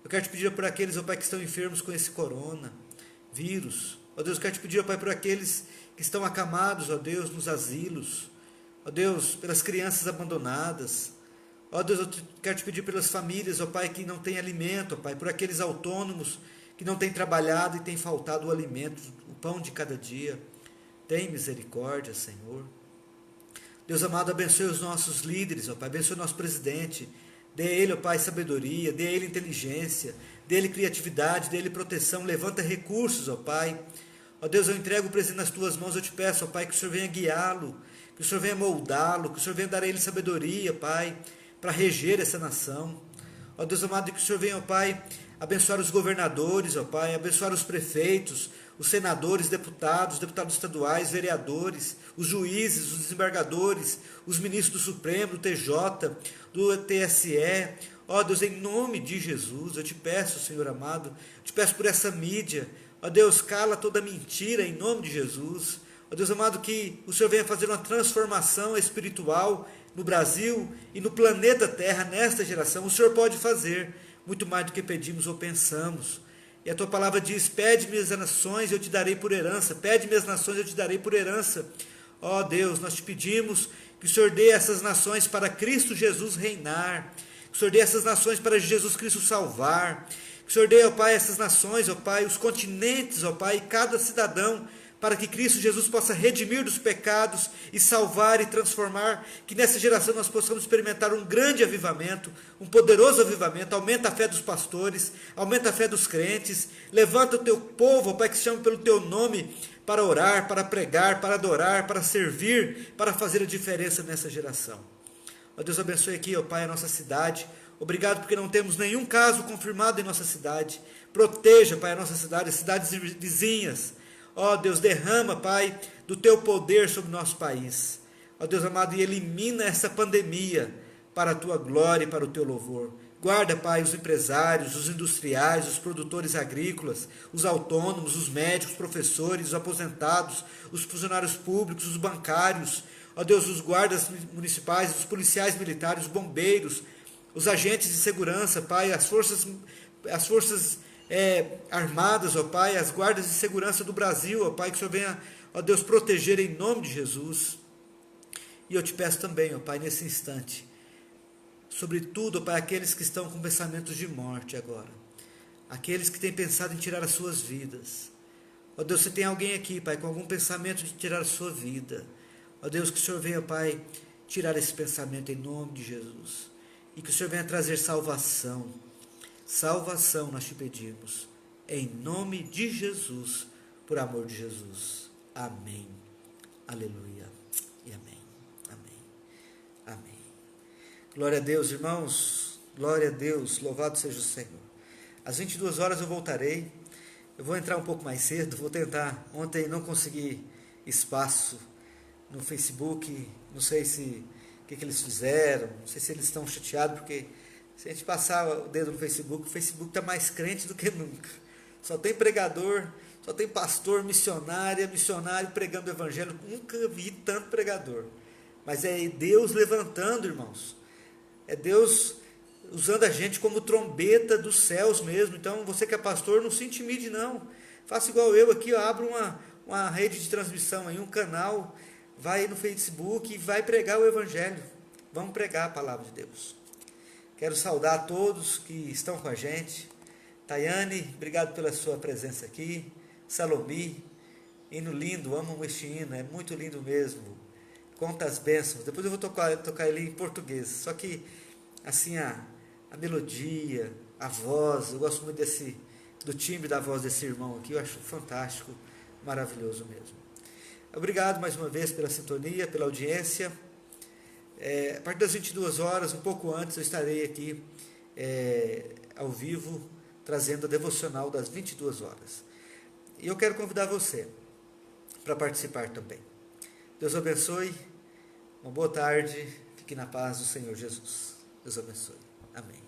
Eu quero te pedir por aqueles, ó Pai, que estão enfermos com esse coronavírus. Ó Deus, eu quero te pedir, ó Pai, por aqueles que estão acamados, ó Deus, nos asilos. Ó Deus, pelas crianças abandonadas. Ó Deus, eu quero te pedir pelas famílias, ó Pai, que não têm alimento, ó Pai, por aqueles autônomos que não têm trabalhado e têm faltado o alimento, o pão de cada dia. Tem misericórdia, Senhor. Deus amado, abençoe os nossos líderes, ó Pai, abençoe o nosso presidente. Dê a ele, ó Pai, sabedoria, dê a ele inteligência, dê a ele criatividade, dê a ele proteção, levanta recursos, ó Pai. Ó Deus, eu entrego o presidente nas Tuas mãos, eu te peço, ó Pai, que o Senhor venha guiá-lo, que o Senhor venha moldá-lo, que o Senhor venha dar a ele sabedoria, Pai, para reger essa nação. Ó Deus amado, que o Senhor venha, ó Pai, abençoar os governadores, ó Pai, abençoar os prefeitos, os senadores, deputados estaduais, vereadores, os juízes, os desembargadores, os ministros do Supremo, do TJ, do TSE. Ó Deus, em nome de Jesus, eu te peço, Senhor amado, eu te peço por essa mídia. Ó Deus, cala toda mentira em nome de Jesus. Ó Deus amado, que o Senhor venha fazer uma transformação espiritual no Brasil e no planeta Terra, nesta geração. O Senhor pode fazer muito mais do que pedimos ou pensamos. E a Tua palavra diz, pede-me as nações, eu te darei por herança. Pede-me as nações, eu te darei por herança. Ó Deus, nós te pedimos que o Senhor dê essas nações para Cristo Jesus reinar. Que o Senhor dê essas nações para Jesus Cristo salvar. Que o Senhor dê, ó Pai, essas nações, ó Pai, os continentes, ó Pai, cada cidadão, para que Cristo Jesus possa redimir dos pecados e salvar e transformar, que nessa geração nós possamos experimentar um grande avivamento, um poderoso avivamento. Aumenta a fé dos pastores, aumenta a fé dos crentes, levanta o Teu povo, ó Pai, que se chama pelo Teu nome, para orar, para pregar, para adorar, para servir, para fazer a diferença nessa geração. Ó Deus, abençoe aqui, ó Pai, a nossa cidade. Obrigado porque não temos nenhum caso confirmado em nossa cidade. Proteja, Pai, a nossa cidade, as cidades vizinhas. Ó Deus, derrama, Pai, do Teu poder sobre o nosso país. Ó Deus amado, e elimina essa pandemia para a Tua glória e para o Teu louvor. Guarda, Pai, os empresários, os industriais, os produtores agrícolas, os autônomos, os médicos, os professores, os aposentados, os funcionários públicos, os bancários. Ó Deus, os guardas municipais, os policiais militares, os bombeiros, os agentes de segurança, Pai, as forças armadas, ó Pai, as guardas de segurança do Brasil, ó Pai, que o Senhor venha, ó Deus, proteger em nome de Jesus. E eu te peço também, ó Pai, nesse instante, sobretudo, ó Pai, aqueles que estão com pensamentos de morte agora, aqueles que têm pensado em tirar as suas vidas. Ó Deus, se tem alguém aqui, Pai, com algum pensamento de tirar a sua vida, ó Deus, que o Senhor venha, Pai, tirar esse pensamento em nome de Jesus. E que o Senhor venha trazer salvação. Salvação nós te pedimos. Em nome de Jesus, por amor de Jesus. Amém. Aleluia. E amém. Amém. Amém. Glória a Deus, irmãos. Glória a Deus. Louvado seja o Senhor. Às 22 horas eu voltarei. Eu vou entrar um pouco mais cedo. Vou tentar. Ontem não consegui espaço no Facebook. Não sei o que eles fizeram. Não sei se eles estão chateados, porque se a gente passar o dedo no Facebook, o Facebook está mais crente do que nunca. Só tem pregador, só tem pastor, missionário pregando o evangelho. Nunca vi tanto pregador. Mas é Deus levantando, irmãos. É Deus usando a gente como trombeta dos céus mesmo. Então, você que é pastor, não se intimide não. Faça igual eu aqui, ó, abra uma rede de transmissão, aí, um canal, vai no Facebook e vai pregar o evangelho. Vamos pregar a palavra de Deus. Quero saudar a todos que estão com a gente. Tayane, obrigado pela sua presença aqui. Salomi, hino lindo, amo este hino, é muito lindo mesmo. Conta as bênçãos. Depois eu vou tocar ele em português. Só que, assim, a melodia, a voz, eu gosto muito do timbre da voz desse irmão aqui, eu acho fantástico, maravilhoso mesmo. Obrigado mais uma vez pela sintonia, pela audiência. A partir das 22 horas, um pouco antes, eu estarei aqui ao vivo, trazendo a devocional das 22 horas. E eu quero convidar você para participar também. Deus abençoe, uma boa tarde, fique na paz do Senhor Jesus. Deus abençoe. Amém.